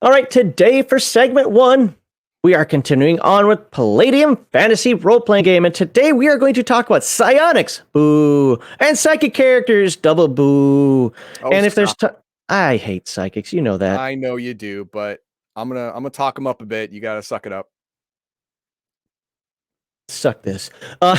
All right, today for segment one, we are continuing on with Palladium Fantasy role-playing game, and today we are going to talk about psionics, boo, and psychic characters, double boo. Oh, And if there's, stop. I hate psychics, you know that. I know you do, but I'm gonna talk them up a bit. You gotta suck it up. Suck this. No,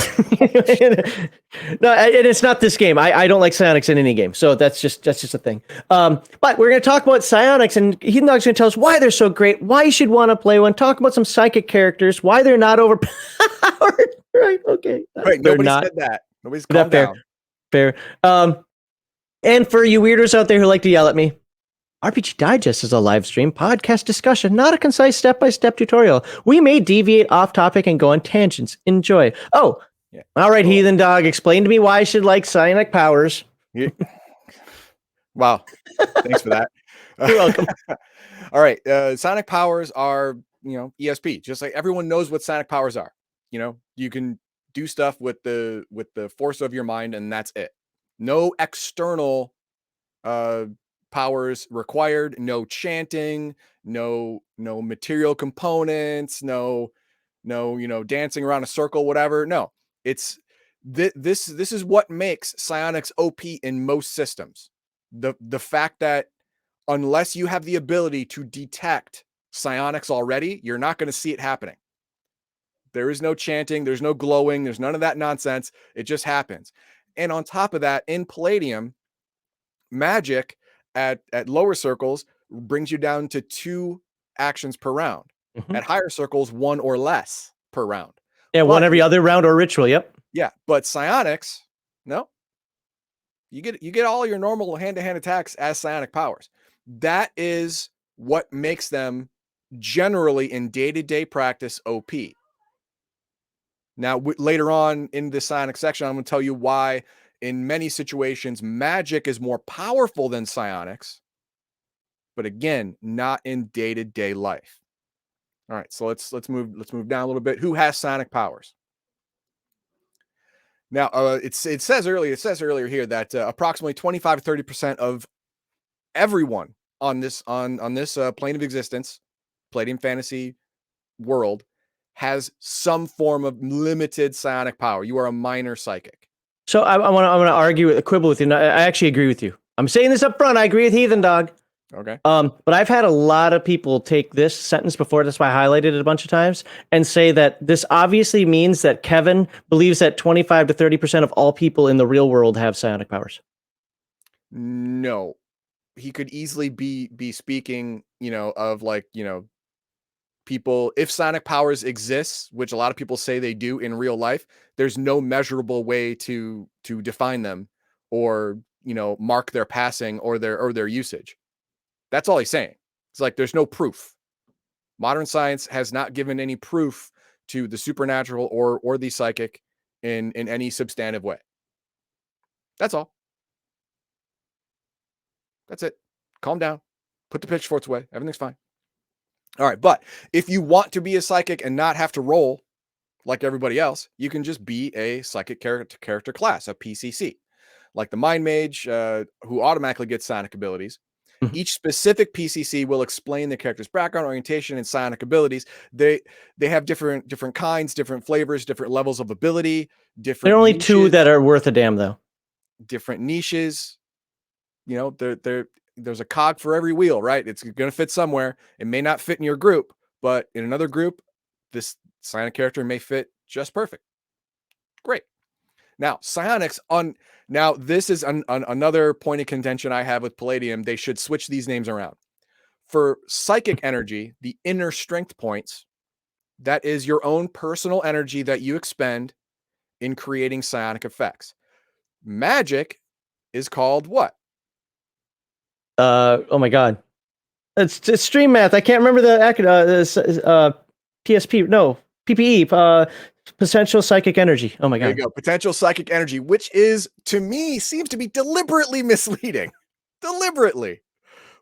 and it's not this game. I don't like psionics in any game, so that's just a thing. But we're going to talk about psionics, and Heathen Dog's going to tell us why they're so great, why you should want to play one. Talk about some psychic characters, why they're not overpowered. Right? Okay. Wait, They're nobody not. said that. Nobody's Is that calm fair? down. Fair. And for you weirdos out there who like to yell at me, RPG Digest is a live stream podcast discussion, not a concise step-by-step tutorial. We may deviate off topic and go on tangents. Enjoy. Oh, yeah. All right, cool. Heathen Dog, explain to me why I should like psionic powers. Yeah. Wow. Thanks for that. You're welcome. All right. Psionic powers are, ESP. Just like everyone knows what psionic powers are. You can do stuff with the force of your mind, and that's it. No external powers required, no chanting, no material components, no dancing around a circle, whatever. No, it's this is what makes psionics OP in most systems. The fact that unless you have the ability to detect psionics already, you're not going to see it happening. There is no chanting, there's no glowing, there's none of that nonsense. It just happens. And on top of that, in Palladium, magic at lower circles brings you down to 2 actions per round. Mm-hmm. At higher circles, 1 or less per round. Yeah, one every other round or ritual. Yep. Yeah, but psionics, no. You get all your normal hand-to-hand attacks as psionic powers. That is what makes them generally in day-to-day practice OP. Now, later on in the psionic section, I'm going to tell you why in many situations magic is more powerful than psionics, but again, not in day-to-day life. All right, so let's move down a little bit. Who has psionic powers? Now, it says earlier here that approximately 25 to 30% of everyone on this plane of existence, Palladium Fantasy world, has some form of limited psionic power. You are a minor psychic. So I want to argue, quibble with you. I actually agree with you. I'm saying this up front. I agree with Heathen Dog. Okay. But I've had a lot of people take this sentence before. That's why I highlighted it a bunch of times and say that this obviously means that Kevin believes that 25 to 30% of all people in the real world have psionic powers. No, he could easily be speaking, of like, people, if psionic powers exists, which a lot of people say they do in real life, there's no measurable way to define them or, mark their passing or their usage. That's all he's saying. It's like there's no proof. Modern science has not given any proof to the supernatural or the psychic in any substantive way. That's all. That's it. Calm down. Put the pitchforks away. Everything's fine. All right, but if you want to be a psychic and not have to roll like everybody else, you can just be a psychic character class, a P.C.C., like the Mind Mage, who automatically gets psionic abilities. Mm-hmm. Each specific P.C.C. will explain the character's background, orientation, and psionic abilities. They have different kinds, different flavors, different levels of ability. Different. There are only niches, 2 that are worth a damn, though. Different niches. There's a cog for every wheel, right? It's going to fit somewhere. It may not fit in your group, but in another group, this psionic character may fit just perfect. Great. Now, psionics now this is another point of contention I have with Palladium. They should switch these names around. For psychic energy, the inner strength points, that is your own personal energy that you expend in creating psionic effects. Magic is called what? Oh my God. It's stream math. I can't remember the PSP. No, PPE. Potential psychic energy. Oh my God. There you go. Potential psychic energy, which is, to me, seems to be deliberately misleading. Deliberately.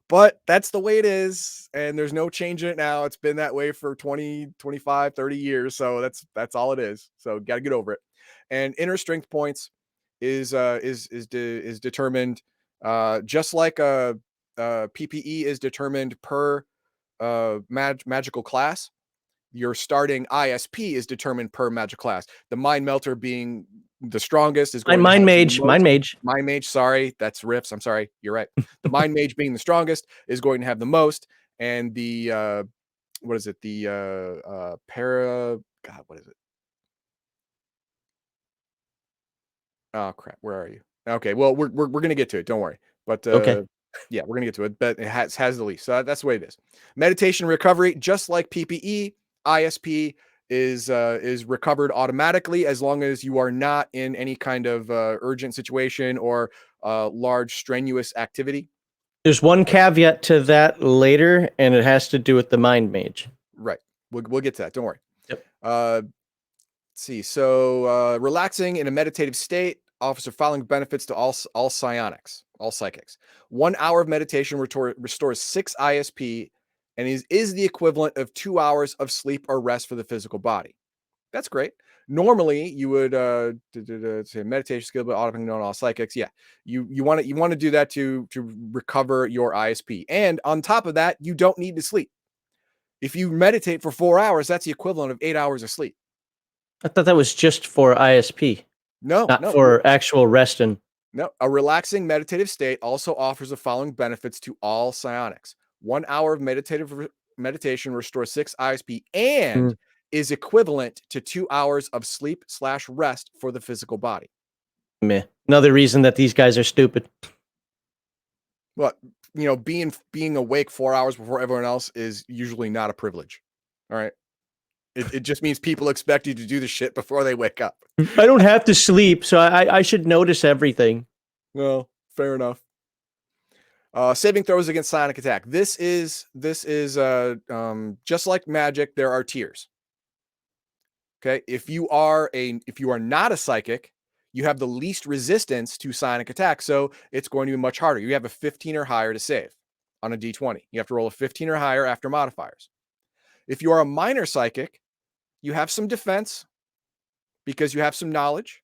But that's the way it is. And there's no change in it now. It's been that way for 20, 25, 30 years. So that's all it is. So got to get over it. And inner strength points is determined just like a PPE is determined per magical class, your starting ISP is determined per magic class. The Mind Melter being the strongest is going to Mind have Mage. the most. Mind Mage. Mind Mage, sorry, that's riffs. I'm sorry, you're right. The Mind Mage being the strongest is going to have the most, and the what is it? The para. God, what is it? Oh crap, where are you? Okay, well we're gonna get to it. Don't worry. But Okay. yeah, we're gonna get to it. But it has the least. So that's the way it is. Meditation recovery, just like PPE, ISP is recovered automatically as long as you are not in any kind of urgent situation or large strenuous activity. There's one caveat to that later, and it has to do with the Mind Mage. Right. We'll get to that. Don't worry. Yep. Let's see. So relaxing in a meditative state offers the following benefits to all psionics, all psychics. 1 hour of meditation restores 6 ISP and is the equivalent of 2 hours of sleep or rest for the physical body. That's great. Normally, you would say meditation skill, but automatically known all psychics. Yeah, you want to do that to recover your ISP, and on top of that, you don't need to sleep. If you meditate for 4 hours, that's the equivalent of 8 hours of sleep. I thought that was just for ISP, No, not no, for actual rest and. no. A relaxing meditative state also offers the following benefits to all psionics. 1 hour of meditation restores 6 ISP and is equivalent to 2 hours of sleep/rest for the physical body. Meh. Another reason that these guys are stupid. Well, being awake 4 hours before everyone else is usually not a privilege. All right. It just means people expect you to do the shit before they wake up. I don't have to sleep, so I should notice everything. Well, fair enough. Saving throws against psionic attack. This is just like magic, there are tiers. Okay. If you are not a psychic, you have the least resistance to psionic attack. So it's going to be much harder. You have a 15 or higher to save on a D20. You have to roll a 15 or higher after modifiers. If you are a minor psychic, you have some defense because you have some knowledge.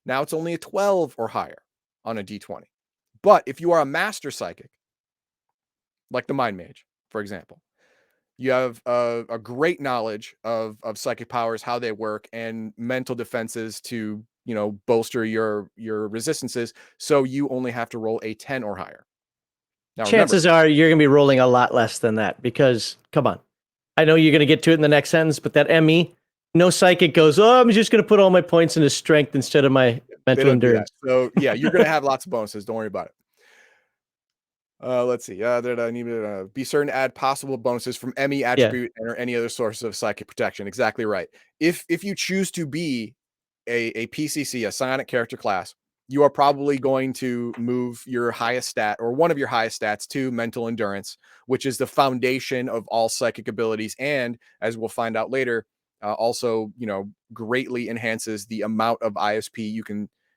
Now it's only a 12 or higher on a D20. But if you are a master psychic, like the Mind Mage, for example, you have a great knowledge of psychic powers, how they work, and mental defenses to bolster your resistances. So you only have to roll a 10 or higher. Now, chances are you're going to be rolling a lot less than that because, come on, I know you're going to get to it in the next sentence, but that ME, no psychic goes, oh, I'm just going to put all my points into strength instead of my mental endurance. So yeah, you're going to have lots of bonuses. Don't worry about it. Let's see. That I need to be certain to add possible bonuses from ME attribute or any other source of psychic protection. Exactly right. If you choose to be a P.C.C., a psionic character class, you are probably going to move your highest stat or one of your highest stats to mental endurance, which is the foundation of all psychic abilities. And as we'll find out later, also, greatly enhances the amount of ISP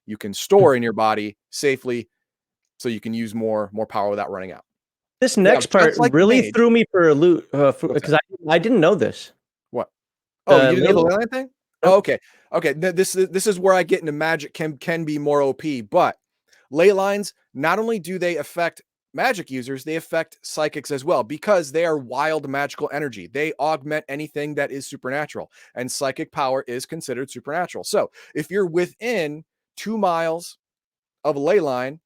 you can store in your body safely, so you can use more power without running out. This next part really threw me for a loop because I didn't know this. What? Oh, you didn't know the Leyline thing? Oh, okay. This is where I get into magic can be more OP, but ley lines, not only do they affect magic users, they affect psychics as well because they are wild magical energy. They augment anything that is supernatural, and psychic power is considered supernatural. So if you're within 2 miles of a ley line,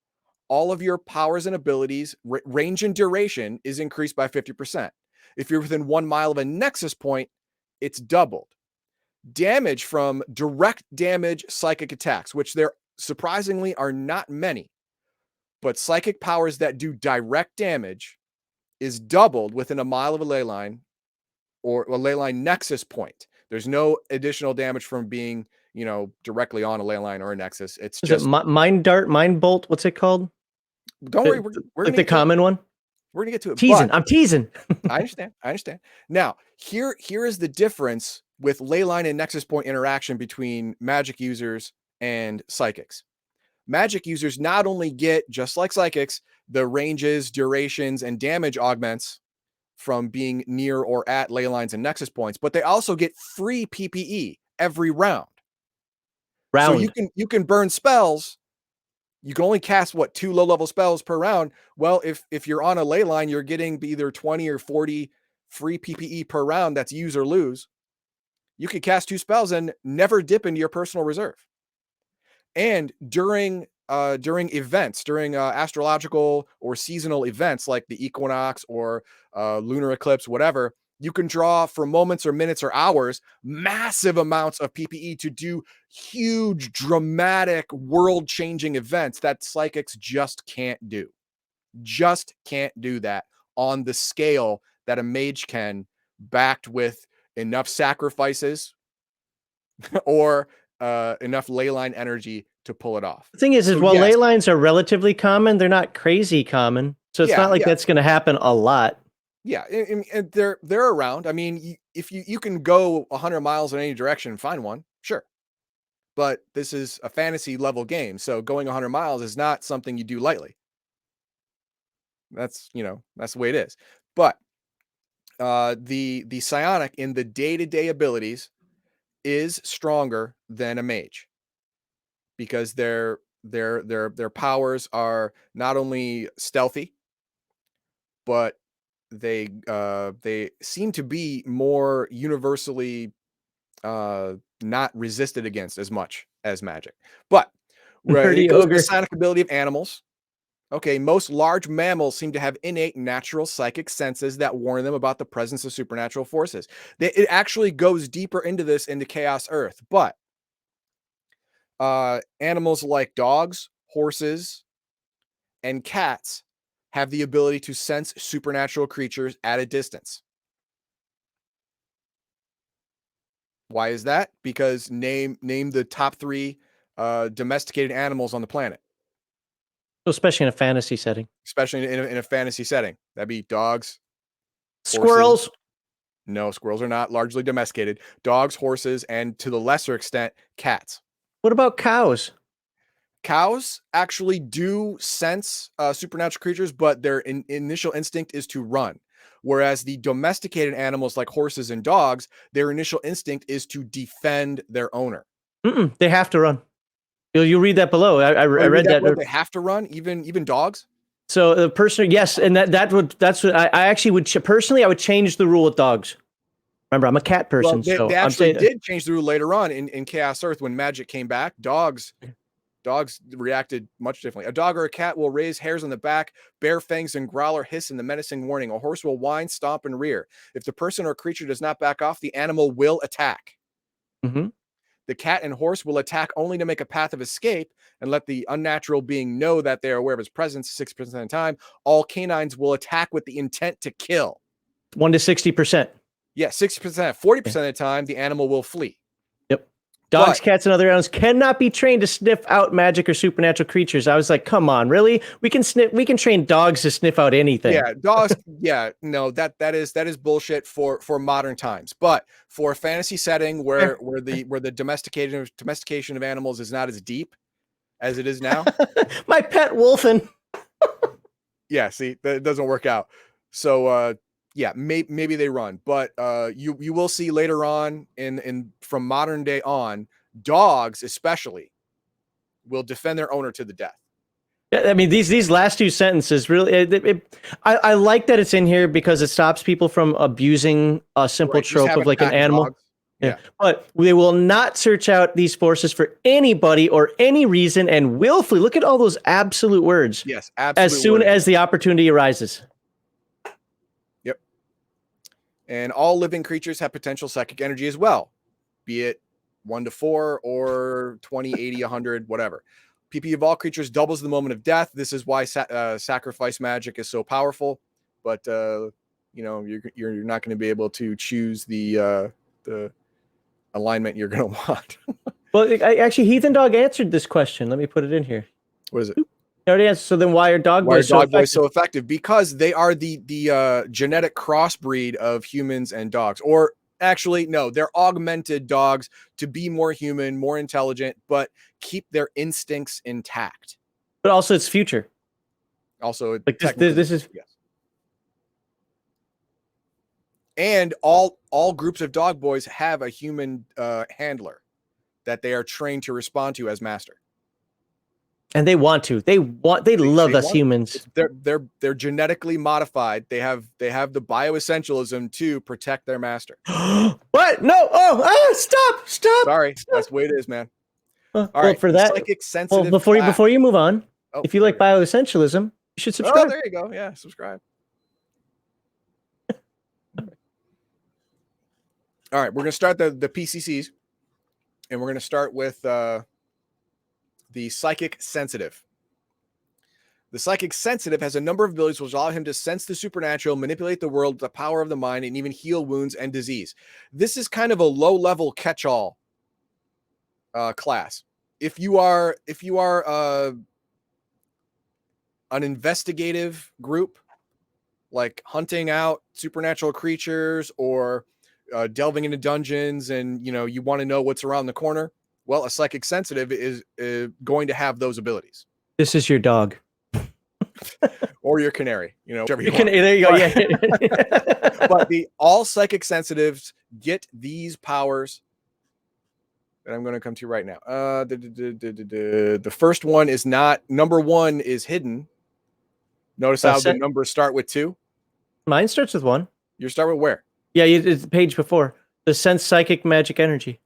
all of your powers and abilities, range and duration is increased by 50%. If you're within 1 mile of a nexus point, it's doubled. Damage from direct damage psychic attacks, which there surprisingly are not many, but psychic powers that do direct damage is doubled within 1 mile of a ley line or a ley line nexus point. There's no additional damage from being, directly on a ley line or a nexus. It's just mind dart, mind bolt. What's it called? Don't worry, we're like the common one. We're gonna get to it. I'm teasing. I understand. Now, here is the difference with ley line and nexus point interaction between magic users and psychics. Magic users not only get, just like psychics, the ranges, durations, and damage augments from being near or at ley lines and nexus points, but they also get free PPE every round. So you can burn spells. You can only cast 2 low-level spells per round. Well, if you're on a ley line, you're getting either 20 or 40 free PPE per round that's use or lose, you could cast 2 spells and never dip into your personal reserve. And during events, during astrological or seasonal events like the equinox or lunar eclipse, whatever, you can draw for moments or minutes or hours massive amounts of PPE to do huge, dramatic, world-changing events that psychics just can't do. Just can't do that on the scale that a mage can, backed with enough sacrifices or enough ley line energy to pull it off. The thing is So while yes, ley lines are relatively common, they're not crazy common. So it's not like that's going to happen a lot. yeah, and they're around. I mean, if you can go 100 miles in any direction and find one, sure. But this is a fantasy level game, so going 100 miles is not something you do lightly. That's the way it is. But the psionic in the day-to-day abilities is stronger than a mage because their powers are not only stealthy, but they seem to be more universally not resisted against as much as magic. But right, it Nerdy goes to the ogre. psionic ability of animals. Okay, most large mammals seem to have innate natural psychic senses that warn them about the presence of supernatural forces. It actually goes deeper into this into Chaos Earth, but animals like dogs, horses, and cats have the ability to sense supernatural creatures at a distance. Why is that? Because name the top 3 domesticated animals on the planet, Especially in a fantasy setting. especially in a fantasy setting. That'd be dogs, horses. Squirrels. No, squirrels are not largely domesticated. Dogs, horses, and to the lesser extent, cats. What about cows? Cows actually do sense supernatural creatures, but their initial instinct is to run. Whereas the domesticated animals like horses and dogs, their initial instinct is to defend their owner. They have to run. You read that below. I read that. They have to run, even dogs. So the person, yes, and that's what I actually would personally. I would change the rule with dogs. Remember, I'm a cat person, Well, they I'm actually saying did change the rule later on in Chaos Earth when magic came back. Dogs reacted much differently. A dog or a cat will raise hairs on the back, bare fangs, and growl or hiss in the menacing warning. A horse will whine, stomp, and rear. If the person or creature does not back off, the animal will attack. Mm-hmm. The cat and horse will attack only to make a path of escape and let the unnatural being know that they are aware of his presence 6% of the time. All canines will attack with the intent to kill. 1 to 60%. Yeah, 60%, 40% of the time, the animal will flee. Yep. Dogs, cats, and other animals cannot be trained to sniff out magic or supernatural creatures. I was like, come on, really? We can train dogs to sniff out anything. Yeah, dogs. Yeah, no, that is bullshit for modern times. But for a fantasy setting where the domestication of animals is not as deep as it is now. My pet wolfen. Yeah, see, that doesn't work out. So yeah, maybe they run, but you will see later on in from modern day on, dogs especially will defend their owner to the death. I mean, these last 2 sentences really. I like that it's in here because it stops people from abusing a simple trope of like an animal. Yeah. But they will not search out these forces for anybody or any reason and willfully. Look at all those absolute words. Yes, absolutely. As soon as the opportunity arises. Yep. And all living creatures have potential psychic energy as well, be it 1 to 4 or 20, 80, 100, whatever. PP of all creatures doubles the moment of death. This is why sacrifice magic is so powerful. But you're not going to be able to choose the alignment you're going to want. Well, actually, Heathen Dog answered this question. Let me put it in here. What is it? He already answered. So then why are dog boys so effective? Because they are the genetic crossbreed of humans and dogs. Or actually, no, they're augmented dogs to be more human, more intelligent, but keep their instincts intact. But also it's future. Also, like this is yes. And all groups of dog boys have a human handler that they are trained to respond to as master. And they want to. They love us want- humans. They're genetically modified. They have the bioessentialism to protect their master. What? No. Stop. Sorry, that's the way it is, man. All All well, right, for the that, psychic sensitive before you move on, Oh, if you there like we go. bioessentialism, you should Oh, subscribe. there you go. Yeah, subscribe. All right, we're going to start the P.C.C.s, and we're going to start with the psychic sensitive. The psychic sensitive has a number of abilities which allow him to sense the supernatural, manipulate the world, the power of the mind, and even heal wounds and disease. This is kind of a low-level catch-all class. If you are an investigative group, like hunting out supernatural creatures or delving into dungeons, and you want to know what's around the corner, well, a psychic sensitive is going to have those abilities. This is your dog. Or your canary, whichever you want. There you go. Yeah. But all psychic sensitives get these powers that I'm going to come to right now. The first one is not, number 1 is hidden. Notice how the numbers start with 2. Mine starts with 1. You start with where? Yeah, it's the page before. The sense psychic magic energy.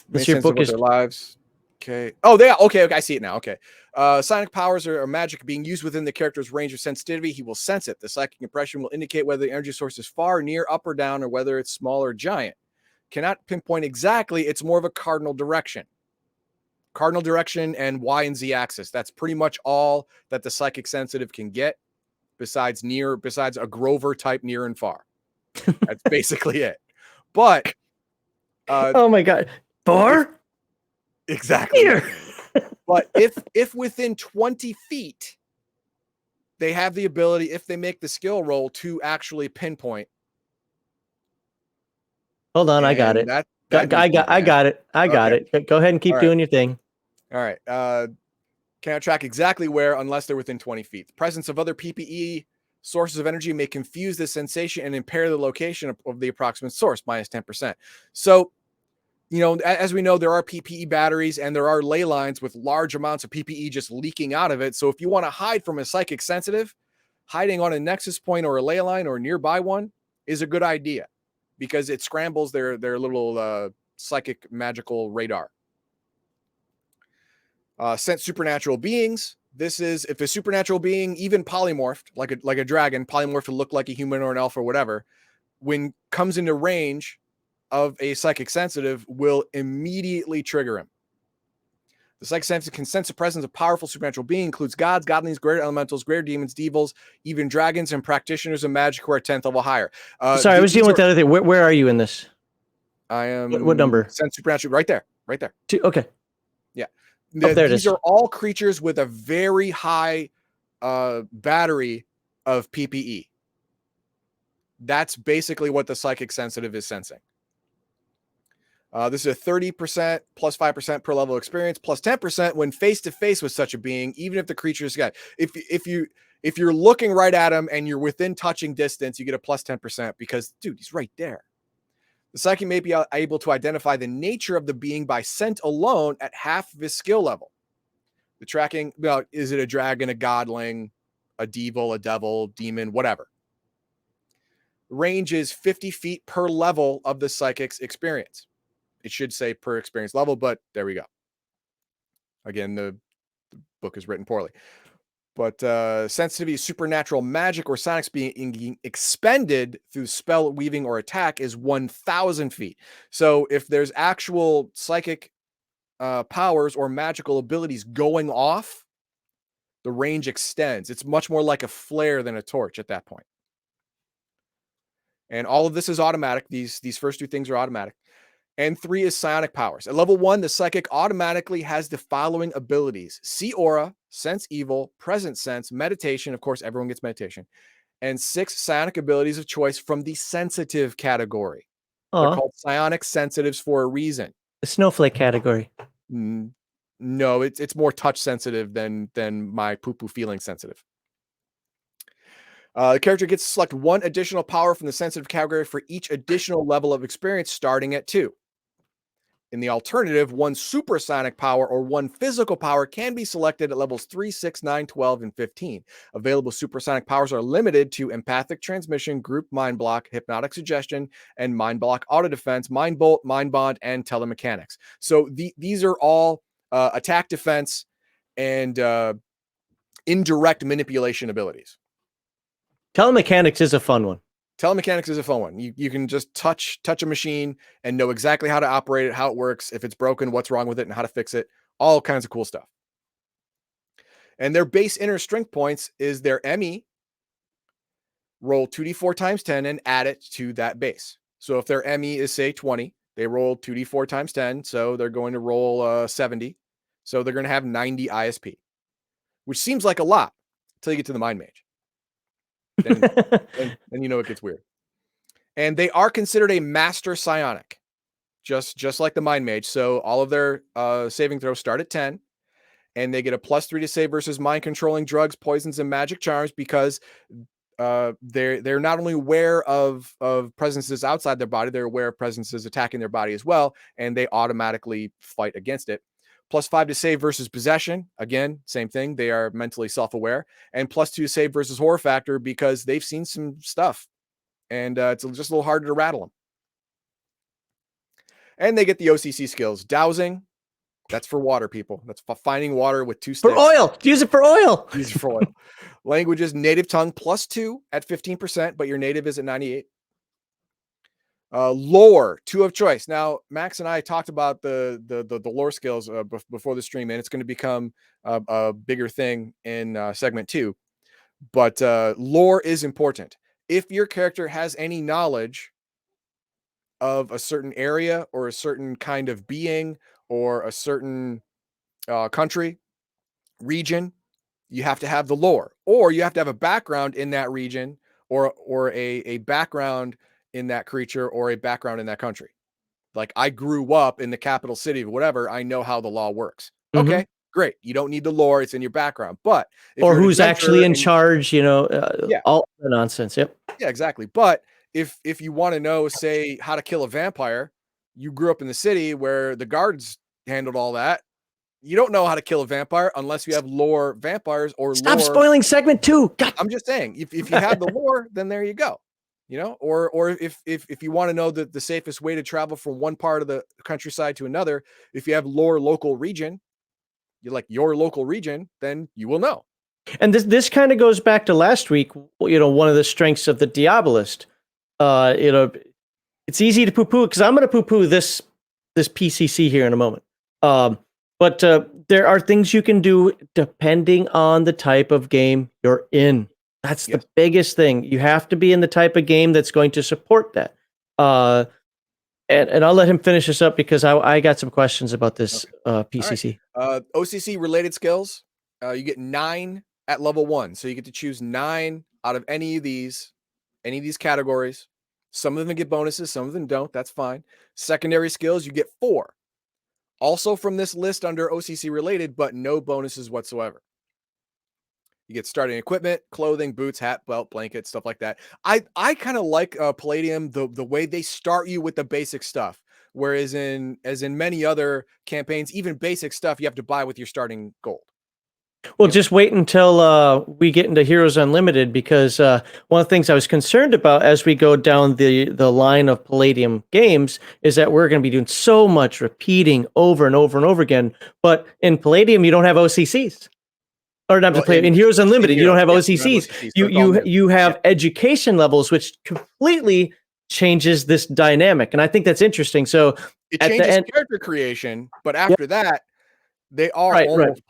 This your book is their lives. Okay. Oh, okay. I see it now. Okay. Psionic powers are magic being used within the character's range of sensitivity. He will sense it. The psychic impression will indicate whether the energy source is far, near, up, or down, or whether it's small or giant. Cannot pinpoint exactly. It's more of a cardinal direction. Cardinal direction and Y and Z axis. That's pretty much all that the psychic sensitive can get, besides a Grover type near and far. That's basically it. But oh my god. Far? Exactly. Here. But if within 20 feet, they have the ability, if they make the skill roll, to actually pinpoint. Hold on, I got it. I got it. Go ahead and keep doing your thing. All right. Cannot track exactly where unless they're within 20 feet. The presence of other PPE sources of energy may confuse the sensation and impair the location of the approximate source, minus 10%. So, as we know, there are PPE batteries and there are ley lines with large amounts of PPE just leaking out of it. So if you want to hide from a psychic sensitive, hiding on a nexus point or a ley line or nearby one is a good idea, because it scrambles their little psychic magical radar. Sense supernatural beings. This is if a supernatural being, even polymorphed, like a dragon, polymorphed to look like a human or an elf or whatever, when comes into range of a psychic sensitive, will immediately trigger him. The psychic sensitive can sense the presence of powerful supernatural being, includes gods, godlings, greater elementals, greater demons, devils, even dragons, and practitioners of magic who are 10th level higher. Sorry, I was dealing with the other thing. Where are you in this? I am. What number? Sense supernatural. Right there. 2. Okay. Yeah. These are all creatures with a very high battery of PPE. That's basically what the psychic sensitive is sensing. This is a 30% plus 5% per level experience, plus 10% when face to face with such a being, even if the creature is got. If you're looking right at him and you're within touching distance, you get a plus 10%, because dude, he's right there. The psychic may be able to identify the nature of the being by scent alone at half of his skill level. The tracking, is it a dragon, a godling, a devil, demon, whatever. Range is 50 feet per level of the psychic's experience. It should say per experience level, but there we go. Again, the book is written poorly. But sensitivity, supernatural magic, or psionics being expended through spell, weaving, or attack is 1,000 feet. So if there's actual psychic powers or magical abilities going off, the range extends. It's much more like a flare than a torch at that point. And all of this is automatic. These first 2 things are automatic. And 3 is psionic powers. At level 1, the psychic automatically has the following abilities: see aura, sense evil, present sense, meditation. Of course, everyone gets meditation. And 6 psionic abilities of choice from the sensitive category. They're called psionic sensitives for a reason. The snowflake category. No, it's more touch sensitive than my poo-poo feeling sensitive. The character gets to select one additional power from the sensitive category for each additional level of experience, starting at 2. In the alternative, one supersonic power or one physical power can be selected at levels 3, 6, 9, 12, and 15. Available supersonic powers are limited to empathic transmission, group mind block, hypnotic suggestion, and mind block auto defense, mind bolt, mind bond, and telemechanics. So these are all attack, defense, and indirect manipulation abilities. Telemechanics is a fun one. Telemechanics is a fun one. You can just touch a machine and know exactly how to operate it, how it works, if it's broken, what's wrong with it, and how to fix it. All kinds of cool stuff. And their base inner strength points is their ME. Roll 2d4 times 10 and add it to that base. So if their ME is, say, 20, they roll 2d4 times 10. So they're going to roll 70. So they're going to have 90 ISP, which seems like a lot until you get to the Mind Mage. Then you know it gets weird. And they are considered a master psionic, just like the Mind Mage. So all of their saving throws start at 10, and they get a +3 to save versus mind controlling drugs, poisons, and magic charms because they're not only aware of presences outside their body, they're aware of presences attacking their body as well, and they automatically fight against it. +5 to save versus possession. Again, same thing. They are mentally self-aware. And +2 to save versus horror factor because they've seen some stuff. And it's just a little harder to rattle them. And they get the OCC skills. Dowsing, that's for water, people. That's for finding water with 2 sticks. For oil. Use it for oil. Use it for oil. Languages, native tongue +2 at 15%, but your native is at 98. Lore, 2 of choice. Now, Max and I talked about the lore skills before the stream, and it's going to become a bigger thing in segment 2. But lore is important. If your character has any knowledge of a certain area or a certain kind of being or a certain country, region, you have to have the lore, or you have to have a background in that region or a background in that creature or a background in that country. Like, I grew up in the capital city of whatever. I know how the law works. Mhm. Okay, great. You don't need the lore. It's in your background. But if Or you're an who's actually in adventurer charge, Yeah. all the nonsense. Yep. Yeah, exactly. But if you want to know, say, how to kill a vampire, you grew up in the city where the guards handled all that. You don't know how to kill a vampire unless you have lore vampires or Stop lore. spoiling segment 2. God. I'm just saying, if you have the lore, then there you go. Or if you want to know the safest way to travel from one part of the countryside to another, if you have lore local region, you like your local region, then you will know. And this kind of goes back to last week. One of the strengths of the Diabolist. It's easy to poo-poo because I'm going to poo-poo this P.C.C. here in a moment. But there are things you can do depending on the type of game you're in. That's the biggest thing. You have to be in the type of game that's going to support that. And I'll let him finish this up because I got some questions about this P.C.C. Right. OCC related skills. You get 9 at level 1. So you get to choose 9 out of any of these categories. Some of them get bonuses, some of them don't. That's fine. Secondary skills, you get 4. Also from this list under OCC related, but no bonuses whatsoever. You get starting equipment, clothing, boots, hat, belt, blanket, stuff like that. I kind of like Palladium, the way they start you with the basic stuff. Whereas in many other campaigns, even basic stuff you have to buy with your starting gold. Well, just wait until we get into Heroes Unlimited, because one of the things I was concerned about as we go down the line of Palladium games is that we're going to be doing so much repeating over and over and over again. But in Palladium, you don't have OCCs. Or not to play in Heroes Unlimited, you don't have OCCs. You have education levels, which completely changes this dynamic, and I think that's interesting. So it changes character creation, but after that, they are almost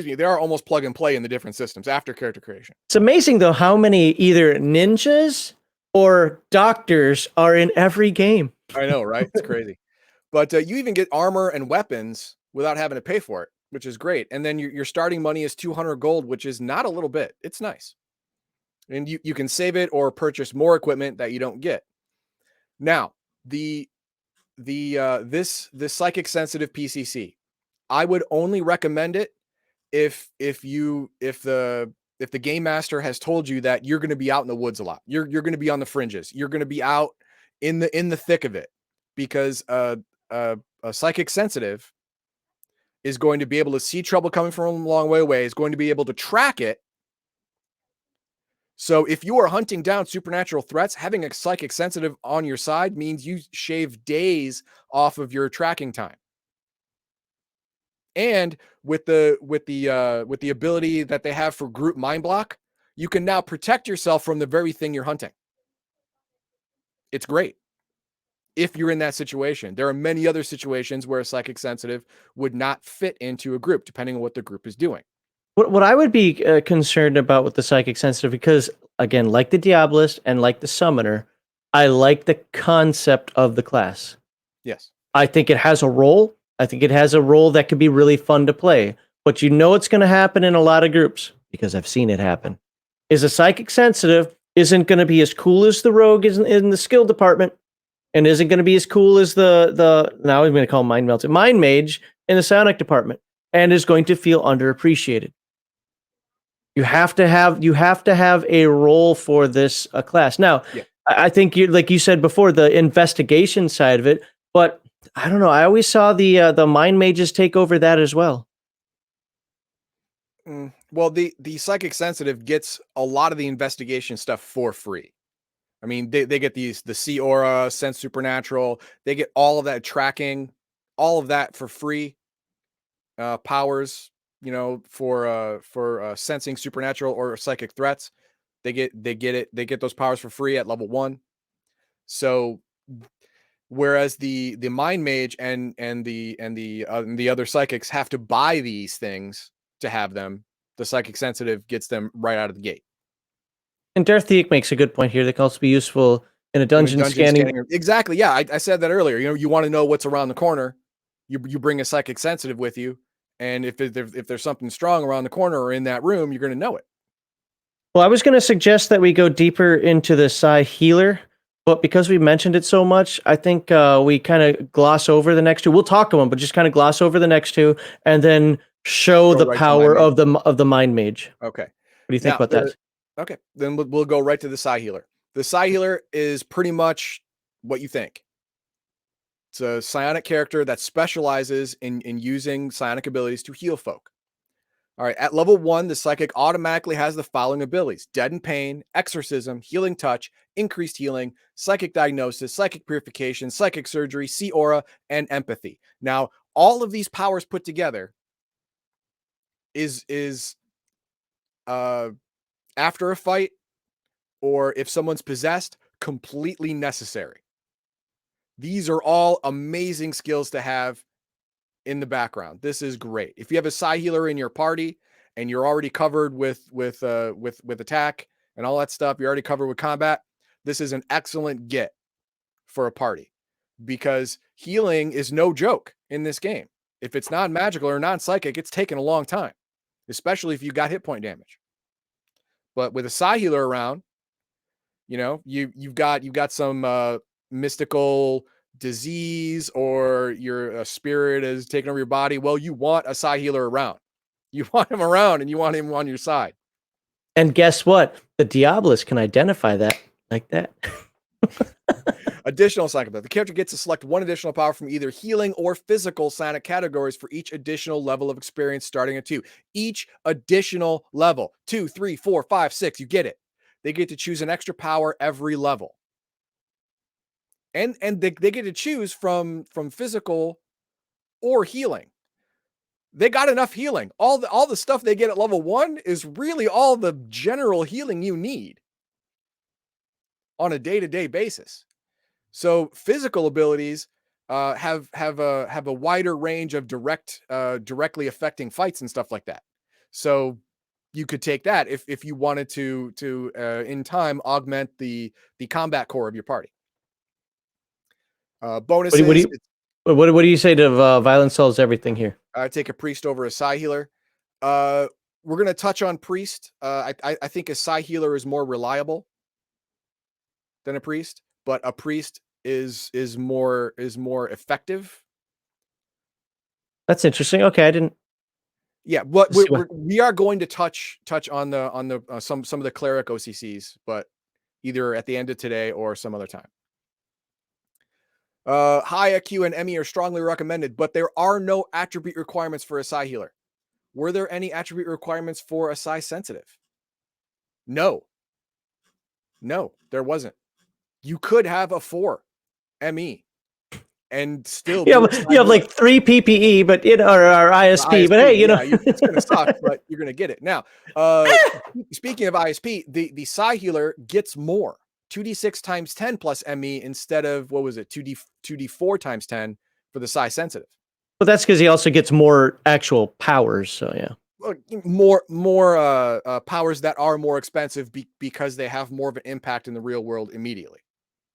they are almost plug and play in the different systems after character creation. It's amazing though how many either ninjas or doctors are in every game. I know, right? It's crazy. But you even get armor and weapons without having to pay for it, which is great. And then your starting money is 200 gold, which is not a little bit. It's nice. And you can save it or purchase more equipment that you don't get. Now, this psychic sensitive P.C.C., I would only recommend it if the if the game master has told you that you're going to be out in the woods a lot, you're going to be on the fringes, you're going to be out in the thick of it, because a psychic sensitive is going to be able to see trouble coming from a long way away, is going to be able to track it. So if you are hunting down supernatural threats, having a psychic sensitive on your side means you shave days off of your tracking time. And with the ability that they have for group mind block, you can now protect yourself from the very thing you're hunting. It's great if you're in that situation. There are many other situations where a psychic sensitive would not fit into a group, depending on what the group is doing. What I would be concerned about with the psychic sensitive, because again, like the Diabolist and like the Summoner, I like the concept of the class. Yes. I think it has a role. I think it has a role that could be really fun to play. But you know it's going to happen in a lot of groups, because I've seen it happen, is a psychic sensitive isn't going to be as cool as the rogue is in the skill department, and isn't going to be as cool as the now I'm going to call Mind Mage in the psionic department, and is going to feel underappreciated. You have to have a role for this class. Now, Yeah. I think you, like you said before, the investigation side of it, but I don't know. I always saw the mind mages take over that as well. Well, the psychic sensitive gets a lot of the investigation stuff for free. I mean, they get the see aura, sense supernatural. They get all of that tracking, all of that for free. Powers, for sensing supernatural or psychic threats. They get it. They get those powers for free at level 1. So whereas the mind mage and the other psychics have to buy these things to have them, the psychic sensitive gets them right out of the gate. And Darthiek makes a good point here. That can also be useful in a dungeon scanning. Exactly. Yeah, I said that earlier. You want to know what's around the corner. You bring a psychic sensitive with you, and if there's something strong around the corner or in that room, you're going to know it. Well, I was going to suggest that we go deeper into the psi-healer, but because we mentioned it so much, I think we kind of gloss over the next two. We'll talk to them, but just kind of gloss over the next two, and then show the power of the mind mage. Okay. What do you think about that? Okay, then we'll go right to the psi-healer. The psi-healer is pretty much what you think. It's a psionic character that specializes in using psionic abilities to heal folk. All right, at level 1, the psychic automatically has the following abilities: deaden pain, exorcism, healing touch, increased healing, psychic diagnosis, psychic purification, psychic surgery, see aura, and empathy. Now, all of these powers put together is after a fight, or if someone's possessed, completely necessary. These are all amazing skills to have in the background. This is great. If you have a psi-healer in your party and you're already covered with attack and all that stuff, you're already covered with combat, this is an excellent get for a party, because healing is no joke in this game. If it's non-magical or non-psychic, it's taken a long time, especially if you got hit point damage. But with a psi-healer around, you've got some mystical disease, or your spirit is taking over your body. Well, you want a psi-healer around. You want him around, and you want him on your side. And guess what? The Diabolist can identify that like that. Additional psionic ability. The character gets to select one additional power from either healing or physical psionic categories for each additional level of experience, starting at 2. Each additional level, 2, 3, 4, 5, 6. You get it. They get to choose an extra power every level. And they get to choose from physical or healing. They got enough healing. All the stuff they get at level 1 is really all the general healing you need on a day-to-day basis. So physical abilities have a wider range of directly affecting fights and stuff like that. So you could take that if you wanted to in time augment the combat core of your party. Bonuses. What do you say to violence solves everything here? I take a priest over a psi-healer. We're going to touch on priest. I think a psi-healer is more reliable than a priest, but a priest is more effective. That's interesting. Okay, I didn't. Yeah, what Let's see we are going to touch on the some of the cleric OCCs, but either at the end of today or some other time. High IQ and ME are strongly recommended, but there are no attribute requirements for a psi-healer. Were there any attribute requirements for a psi-sensitive? No. No, there wasn't. You could have a 4 ME and still be a you have psi-healer. like 3 PPE, but or ISP, but hey, Yeah, it's gonna suck, but you're gonna get it. Now, speaking of ISP, the psi-healer gets more. 2d6 times 10 plus ME instead of what was it? 2d4 times 10 for the psi-sensitive. Well, that's because he also gets more actual powers. So yeah. More powers that are more expensive because they have more of an impact in the real world immediately.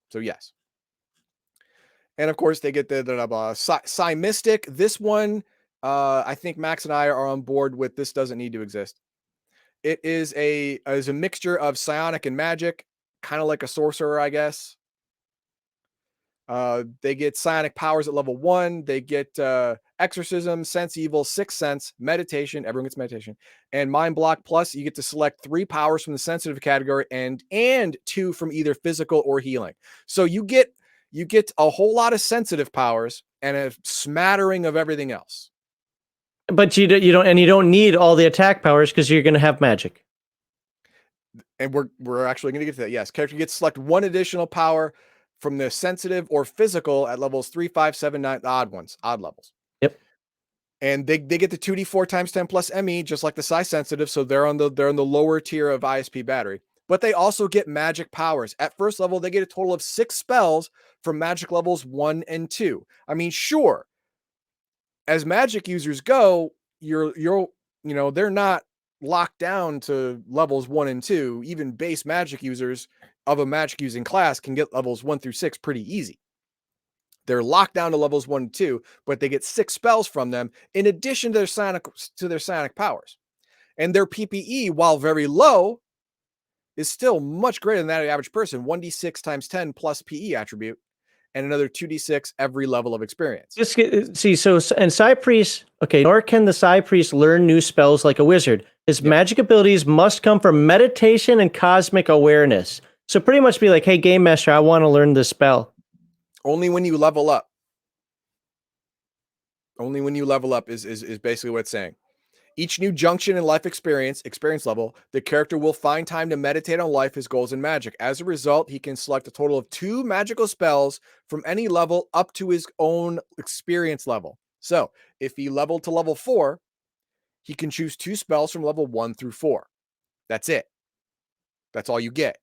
So yes. And of course they get the psi-mystic. This one, I think Max and I are on board with. This doesn't need to exist. It is a mixture of psionic and magic, kind of like a sorcerer, I guess. They get psionic powers at level 1. They get exorcism, sense evil, sixth sense, meditation. Everyone gets meditation, and mind block. Plus, you get to select 3 powers from the sensitive category and 2 from either physical or healing. So you get a whole lot of sensitive powers and a smattering of everything else. But you don't need all the attack powers because you're going to have magic. And we're actually going to get to that. Yes, character gets to select 1 additional power from the sensitive or physical at levels 3, 5, 7, 9, odd levels. Yep. And they get the 2d4 times 10 plus ME, just like the psi-sensitive. So they're on the lower tier of ISP battery. But they also get magic powers. At first level, they get a total of 6 spells from magic levels 1 and 2. I mean, sure, as magic users go, they're not locked down to levels 1 and 2. Even base magic users of a magic using class can get levels 1 through 6 pretty easy. They're locked down to levels 1 and 2, but they get 6 spells from them in addition to their psionic powers. And their PPE, while very low, is still much greater than that of the average person. 1d6 times 10 plus PE attribute, and another 2d6 every level of experience. And Psi Priest, okay, nor can the Psi Priest learn new spells like a wizard. His magic abilities must come from meditation and cosmic awareness. So pretty much be like, hey, Game Master, I want to learn this spell. Only when you level up. Only when you level up is basically what it's saying. Each new junction in life experience level, the character will find time to meditate on life, his goals, and magic. As a result, he can select a total of 2 magical spells from any level up to his own experience level. So if he leveled to level 4, he can choose 2 spells from level 1 through 4. That's it. That's all you get.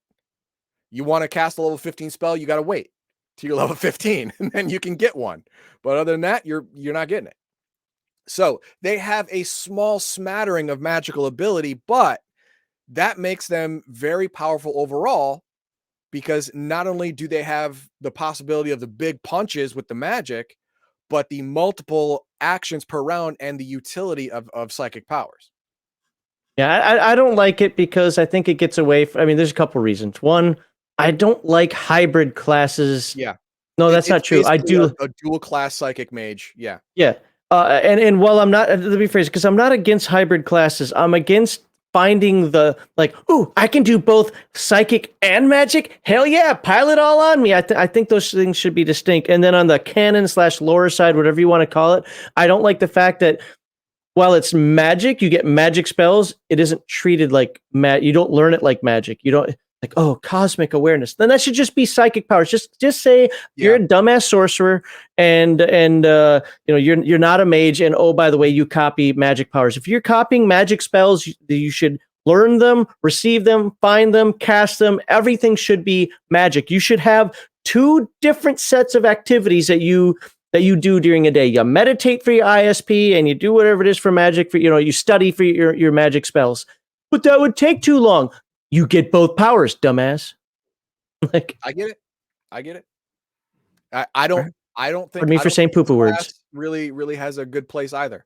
You want to cast a level 15 spell, you got to wait till you're level 15, and then you can get one. But other than that, you're not getting it. So they have a small smattering of magical ability, but that makes them very powerful overall, because not only do they have the possibility of the big punches with the magic, but the multiple actions per round and the utility of psychic powers. Yeah, I don't like it because I think it gets away from, I mean, there's a couple reasons. One, I don't like hybrid classes. Yeah. No, that's not true. I do a dual class psychic mage. Yeah. Yeah. And while I'm not, let me phrase it, because I'm not against hybrid classes, I'm against finding the, like, ooh, I can do both psychic and magic. Hell yeah, pile it all on me. I think those things should be distinct. And then on the canon/lore side, whatever you want to call it, I don't like the fact that while it's magic, you get magic spells. It isn't treated like you don't learn it like magic. You don't like, oh, cosmic awareness. Then that should just be psychic powers. Just say you're a dumbass sorcerer, and you're not a mage. And oh, by the way, you copy magic powers. If you're copying magic spells, you should learn them, receive them, find them, cast them. Everything should be magic. You should have 2 different sets of activities that you do during a day. You meditate for your ISP, and you do whatever it is for magic. For you study for your magic spells. But that would take too long. You get both powers, dumbass. Like, I get it. I don't think. Pardon me for saying poo-poo words. Really has a good place either.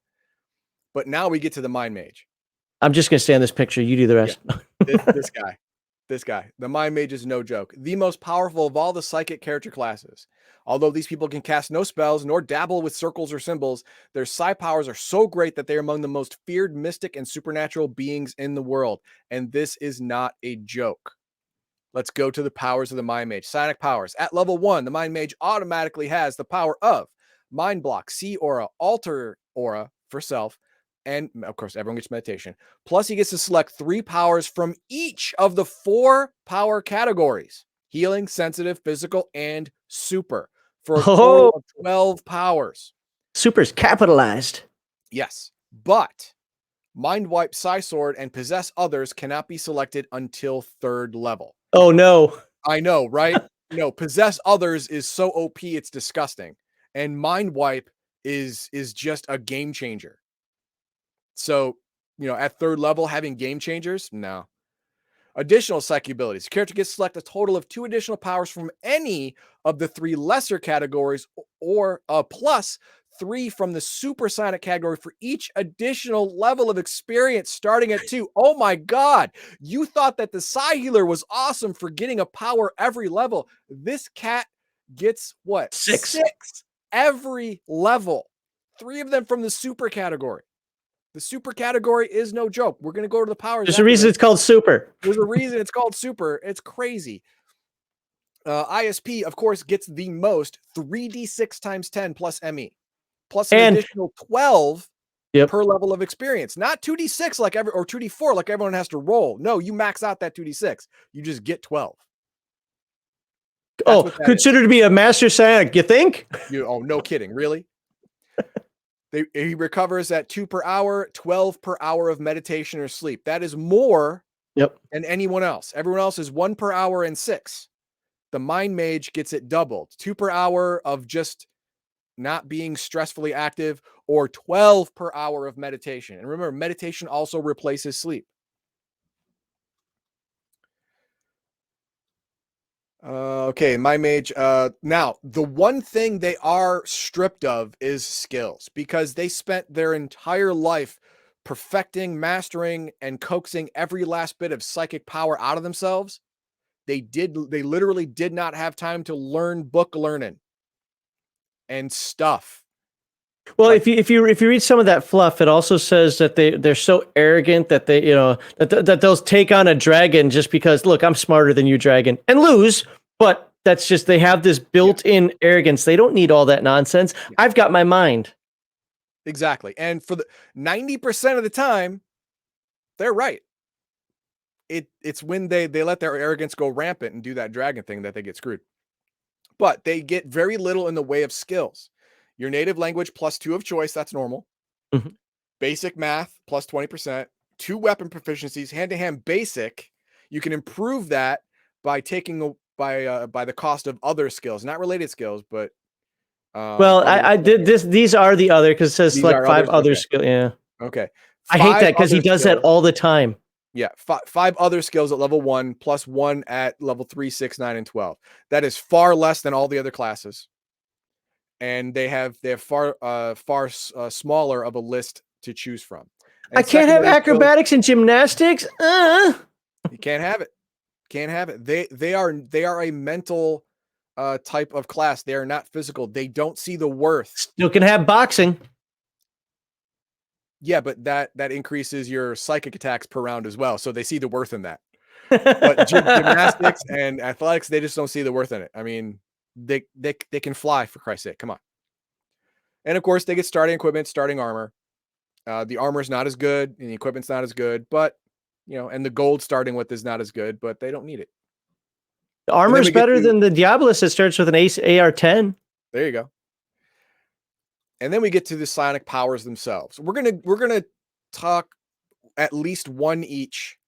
But now we get to the Mind Mage. I'm just gonna stay on this picture. You do the rest. Yeah. This guy. The Mind Mage is no joke. The most powerful of all the psychic character classes. Although these people can cast no spells nor dabble with circles or symbols, their psi powers are so great that they are among the most feared mystic and supernatural beings in the world. And this is not a joke. Let's go to the powers of the Mind Mage. Psionic powers. At level 1, the Mind Mage automatically has the power of Mind Block, See Aura, Alter Aura for self, and of course, everyone gets meditation. Plus, he gets to select 3 powers from each of the 4 power categories: healing, sensitive, physical, and super, for a total of 12 powers. Super's capitalized. Yes, but Mind Wipe, Psi Sword, and Possess Others cannot be selected until 3rd level. Oh no. I know, right? No, Possess Others is so OP, it's disgusting. And Mind Wipe is just a game changer. So, at 3rd level, having game changers, no. Additional psychic abilities. The character gets to select a total of 2 additional powers from any of the 3 lesser categories, or plus 3 from the super psionic category for each additional level of experience, starting at 2. Oh my God. You thought that the psi-healer was awesome for getting a power every level. This cat gets what? 6 every level. 3 of them from the super category. The super category is no joke. We're going to go to the powers. There's a reason it's called super. There's a reason it's called super. It's crazy. ISP, of course, gets the most 3d6 times 10 plus ME, plus an additional 12 per level of experience. Not 2d6 or 2d4 like everyone has to roll. No, you max out that 2d6. You just get 12. Considered to be a master psionic, you think? No kidding. Really? He recovers at 2 per hour, 12 per hour of meditation or sleep. That is more than anyone else. Everyone else is 1 per hour and 6. The Mind Mage gets it doubled. 2 per hour of just not being stressfully active, or 12 per hour of meditation. And remember, meditation also replaces sleep. Okay, Mind Mage. Now, the one thing they are stripped of is skills, because they spent their entire life perfecting, mastering, and coaxing every last bit of psychic power out of themselves. They literally did not have time to learn book learning and stuff. Well, if you read some of that fluff, it also says that they're so arrogant that they that they'll take on a dragon just because, look, I'm smarter than you, dragon, and lose. But that's just, they have this built-in arrogance. They don't need all that nonsense. I've got my mind. Exactly, and for the 90% of the time, they're right. It's when they let their arrogance go rampant and do that dragon thing that they get screwed. But they get very little in the way of skills. Your native language plus 2 of choice, that's normal. Mm-hmm. Basic math plus 20%. 2 weapon proficiencies, hand-to-hand basic. You can improve that by taking by the cost of other skills, not related skills, but well, I did this. These are the other, because it says like 5 other skills. Yeah. Okay. I hate that because he does that all the time. Yeah, 5 other skills at level 1 plus 1 at level 3, 6, 9, and 12. That is far less than all the other classes. And they have far smaller of a list to choose from. And I can't have acrobatics and gymnastics. You can't have it. Can't have it. They are a mental type of class. They are not physical. They don't see the worth. Still can have boxing. Yeah, but that increases your psychic attacks per round as well. So they see the worth in that. But gymnastics and athletics, they just don't see the worth in it. I mean, they can fly, for Christ's sake. Come on. And of course, they get starting equipment, starting armor. The armor is not as good, and the equipment's not as good, but and the gold starting with is not as good, but they don't need it. The armor's better than the Diabolus that starts with an AR-10. There you go. And then we get to the psionic powers themselves. We're gonna talk at least one each.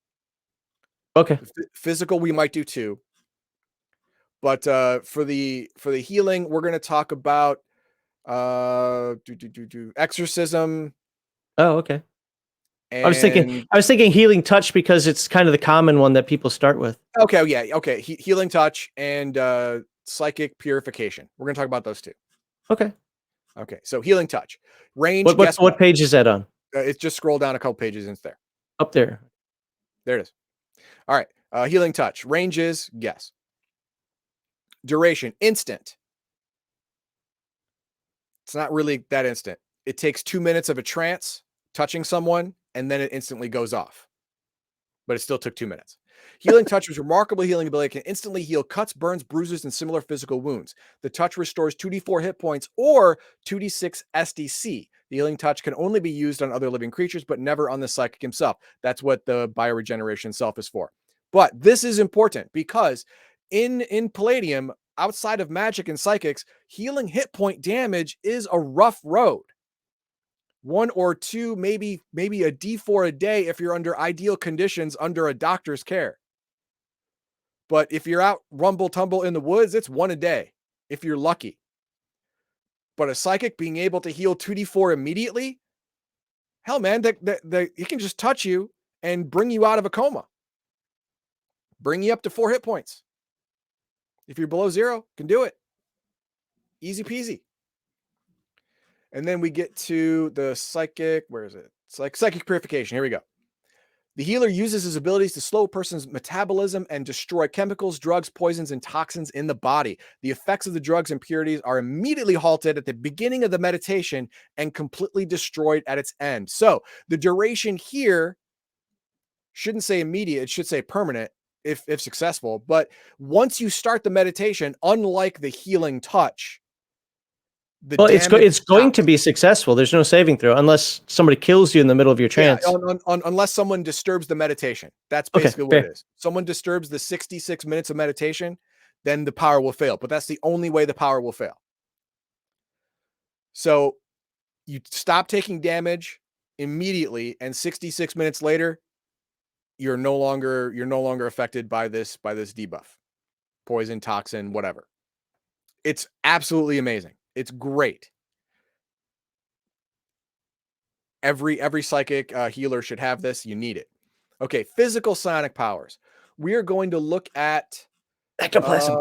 Okay. Physical, we might do 2. But for the healing, we're gonna talk about exorcism. Oh, okay. I was thinking healing touch, because it's kind of the common one that people start with. Okay, yeah, okay. Healing touch and psychic purification. We're gonna talk about those 2. Okay. Okay, so healing touch. Range. What page is that on? It's just scroll down a couple pages and it's there. Up there. There it is. All right. Healing touch. Range is guess. Duration instant. It's not really that instant. It takes 2 minutes of a trance, touching someone, and then it instantly goes off. But it still took 2 minutes. Healing touch with remarkable healing ability can instantly heal cuts, burns, bruises, and similar physical wounds. The touch restores 2d4 hit points or 2d6 SDC. The healing touch can only be used on other living creatures, but never on the psychic himself. That's what the bioregeneration itself is for. But this is important because in Palladium, outside of magic and psychics, healing hit point damage is a rough road. 1 or 2, maybe a D4 a day if you're under ideal conditions under a doctor's care. But if you're out rumble tumble in the woods, it's 1 a day if you're lucky. But a psychic being able to heal 2d4 immediately, hell man, it can just touch you and bring you out of a coma. Bring you up to 4 hit points. If you're below 0, can do it. Easy peasy. And then we get to the psychic. Where is it? It's like psychic purification. Here we go. The healer uses his abilities to slow a person's metabolism and destroy chemicals, drugs, poisons, and toxins in the body. The effects of the drugs and impurities are immediately halted at the beginning of the meditation and completely destroyed at its end. So the duration here shouldn't say immediate. It should say permanent if successful. But once you start the meditation, unlike the healing touch, it's going to be successful. There's no saving throw unless somebody kills you in the middle of your trance. Yeah, unless someone disturbs the meditation. That's basically what it is. Someone disturbs the 66 minutes of meditation, then the power will fail. But that's the only way the power will fail. So you stop taking damage immediately, and 66 minutes later, you're no longer affected by this debuff, poison, toxin, whatever. It's absolutely amazing. It's great. Every psychic healer should have this. You need it. Okay, physical psionic powers. We are going to look at ectoplasm.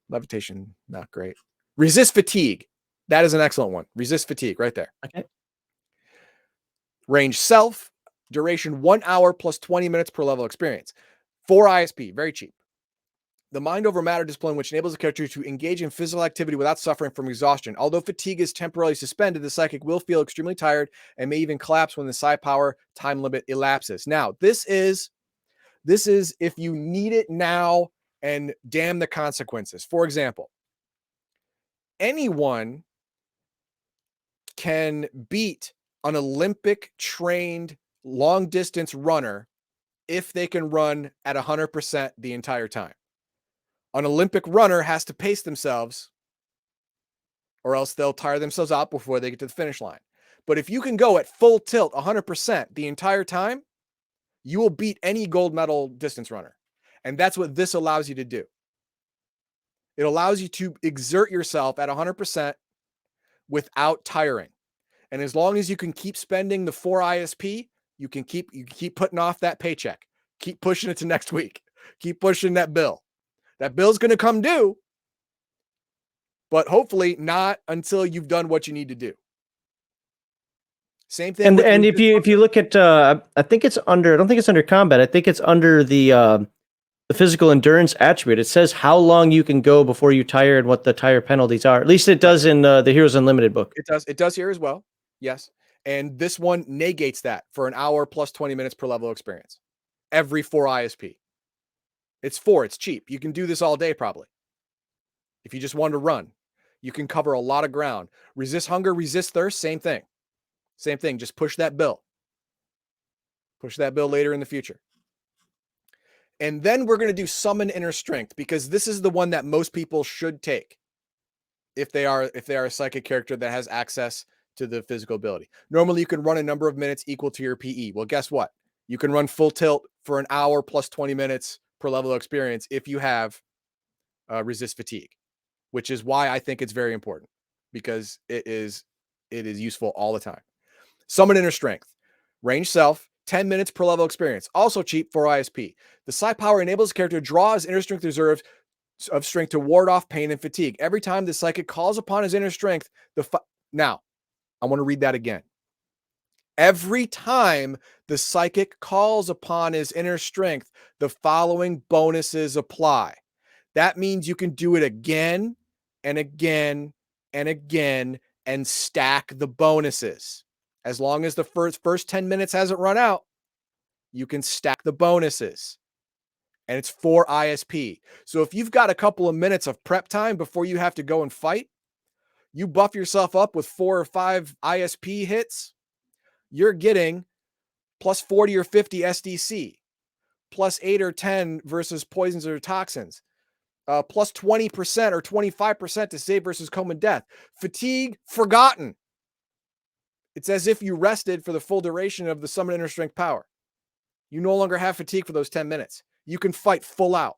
Levitation, not great. Resist fatigue. That is an excellent one. Resist fatigue, right there. Okay. Range self, duration 1 hour plus 20 minutes per level experience. 4 ISP, very cheap. The mind over matter discipline, which enables the character to engage in physical activity without suffering from exhaustion. Although fatigue is temporarily suspended, the psychic will feel extremely tired and may even collapse when the psi power time limit elapses. Now, this is if you need it now and damn the consequences. For example, anyone can beat an Olympic trained long distance runner if they can run at 100% the entire time. An Olympic runner has to pace themselves or else they'll tire themselves out before they get to the finish line. But if you can go at full tilt 100% the entire time, you will beat any gold medal distance runner. And that's what this allows you to do. It allows you to exert yourself at 100% without tiring. And as long as you can keep spending the 4 ISP, you can keep putting off that paycheck. Keep pushing it to next week. Keep pushing that bill. That bill's going to come due, but hopefully not until you've done what you need to do. Same thing. And if you look at, I don't think it's under combat. I think it's under the physical endurance attribute. It says how long you can go before you tire and what the tire penalties are. At least it does in the Heroes Unlimited book. It does here as well. Yes. And this one negates that for an hour plus 20 minutes per level experience. Every 4 ISP. It's cheap. You can do this all day probably. If you just want to run, you can cover a lot of ground. Resist hunger, resist thirst, same thing. Same thing. Just push that bill. Push that bill later in the future. And then we're going to do summon inner strength because this is the one that most people should take if they are a psychic character that has access to the physical ability. Normally you can run a number of minutes equal to your PE. Well, guess what? You can run full tilt for an hour plus 20 minutes per level of experience if you have resist fatigue, which is why I think it's very important because it is useful all the time. Summon inner strength, range self, 10 minutes per level experience, also cheap for ISP. The psi power enables the character to draw his inner strength reserves of strength to ward off pain and fatigue. Every time the psychic calls upon his inner strength, now I want to read that again. Every time the psychic calls upon his inner strength, the following bonuses apply. That means you can do it again and again and again and stack the bonuses. As long as the first 10 minutes hasn't run out, you can stack the bonuses. And it's for ISP. So if you've got a couple of minutes of prep time before you have to go and fight, you buff yourself up with 4 or 5 ISP hits, you're getting plus 40 or 50 SDC, plus 8 or 10 versus poisons or toxins, plus 20% or 25% to save versus coma and death. Fatigue forgotten. It's as if you rested for the full duration of the summon inner strength power. You no longer have fatigue for those 10 minutes. You can fight full out.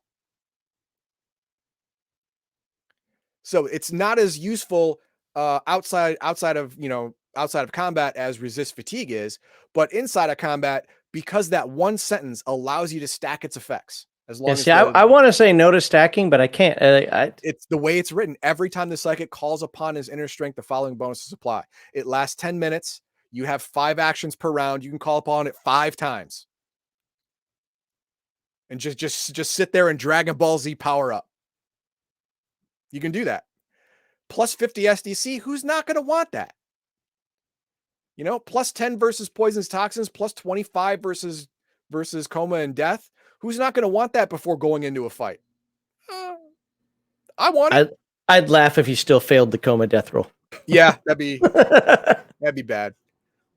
So it's not as useful outside of combat as resist fatigue is, but inside of combat, because that one sentence allows you to stack its effects. As long as I want to say no to stacking, but I can't. It's the way it's written. Every time the psychic calls upon his inner strength, the following bonuses apply. It lasts 10 minutes. You have 5 actions per round. You can call upon it 5 times. And just sit there and Dragon Ball Z power up. You can do that. Plus 50 SDC, who's not going to want that? Plus 10 versus poisons, toxins, plus 25 versus coma and death. Who's not going to want that before going into a fight? I want it. I'd laugh if you still failed the coma death roll. Yeah, that'd be bad.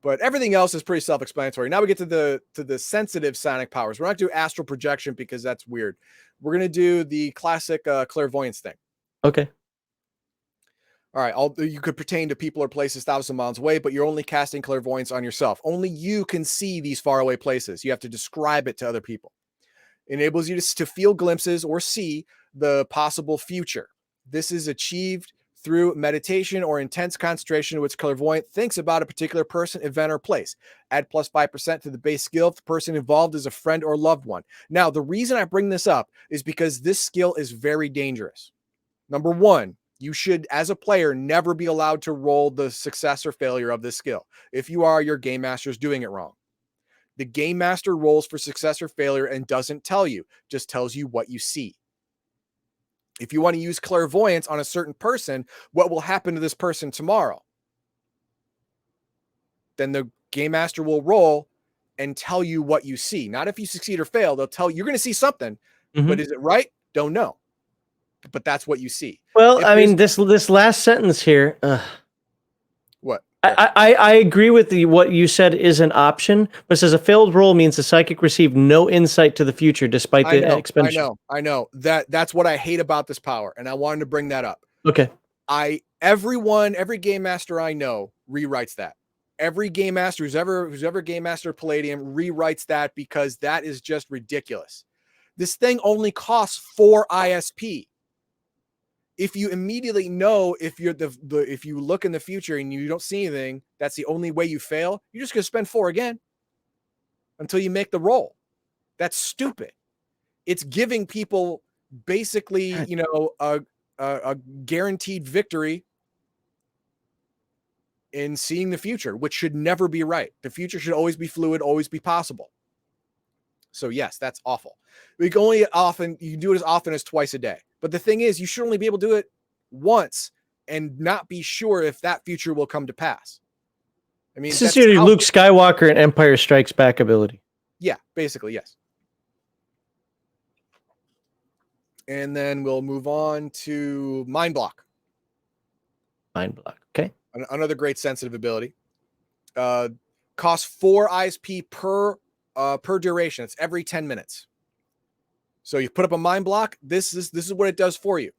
But everything else is pretty self-explanatory. Now we get to the sensitive psionic powers. We're not going to do astral projection because that's weird. We're going to do the classic clairvoyance thing. Okay. All right, you could pertain to people or places 1,000 miles away, but you're only casting clairvoyance on yourself. Only you can see these faraway places. You have to describe it to other people. It enables you to feel glimpses or see the possible future. This is achieved through meditation or intense concentration in which clairvoyant thinks about a particular person, event, or place. Add plus 5% to the base skill if the person involved is a friend or loved one. Now, the reason I bring this up is because this skill is very dangerous. Number one, you should, as a player, never be allowed to roll the success or failure of this skill. If you are, your game master is doing it wrong. The game master rolls for success or failure and doesn't tell you, just tells you what you see. If you want to use clairvoyance on a certain person, what will happen to this person tomorrow? Then the game master will roll and tell you what you see. Not if you succeed or fail. They'll tell you, you're going to see something, but is it right? Don't know. But that's what you see. Well, I mean, this last sentence here. What? I agree with what you said is an option, but it says a failed roll means the psychic received no insight to the future despite the expenditure. I know. That's what I hate about this power, and I wanted to bring that up. Okay. Every game master I know rewrites that. Every game master who's ever game master Palladium rewrites that because that is just ridiculous. This thing only costs 4 ISP. If you immediately know if you look in the future and you don't see anything, that's the only way you fail. You're just going to spend 4 again until you make the roll. That's stupid. It's giving people basically, a guaranteed victory in seeing the future, which should never be right. The future should always be fluid, always be possible. So yes, that's awful. You can do it as often as twice a day. But the thing is, you should only be able to do it once and not be sure if that future will come to pass. I mean, this is your Luke Skywalker and Empire Strikes Back ability. Yeah, basically, yes. And then we'll move on to Mind Block. Mind Block, okay. Another great sensitive ability. Costs 4 ISP per duration. It's every 10 minutes. So you put up a mind block. This is what it does for you.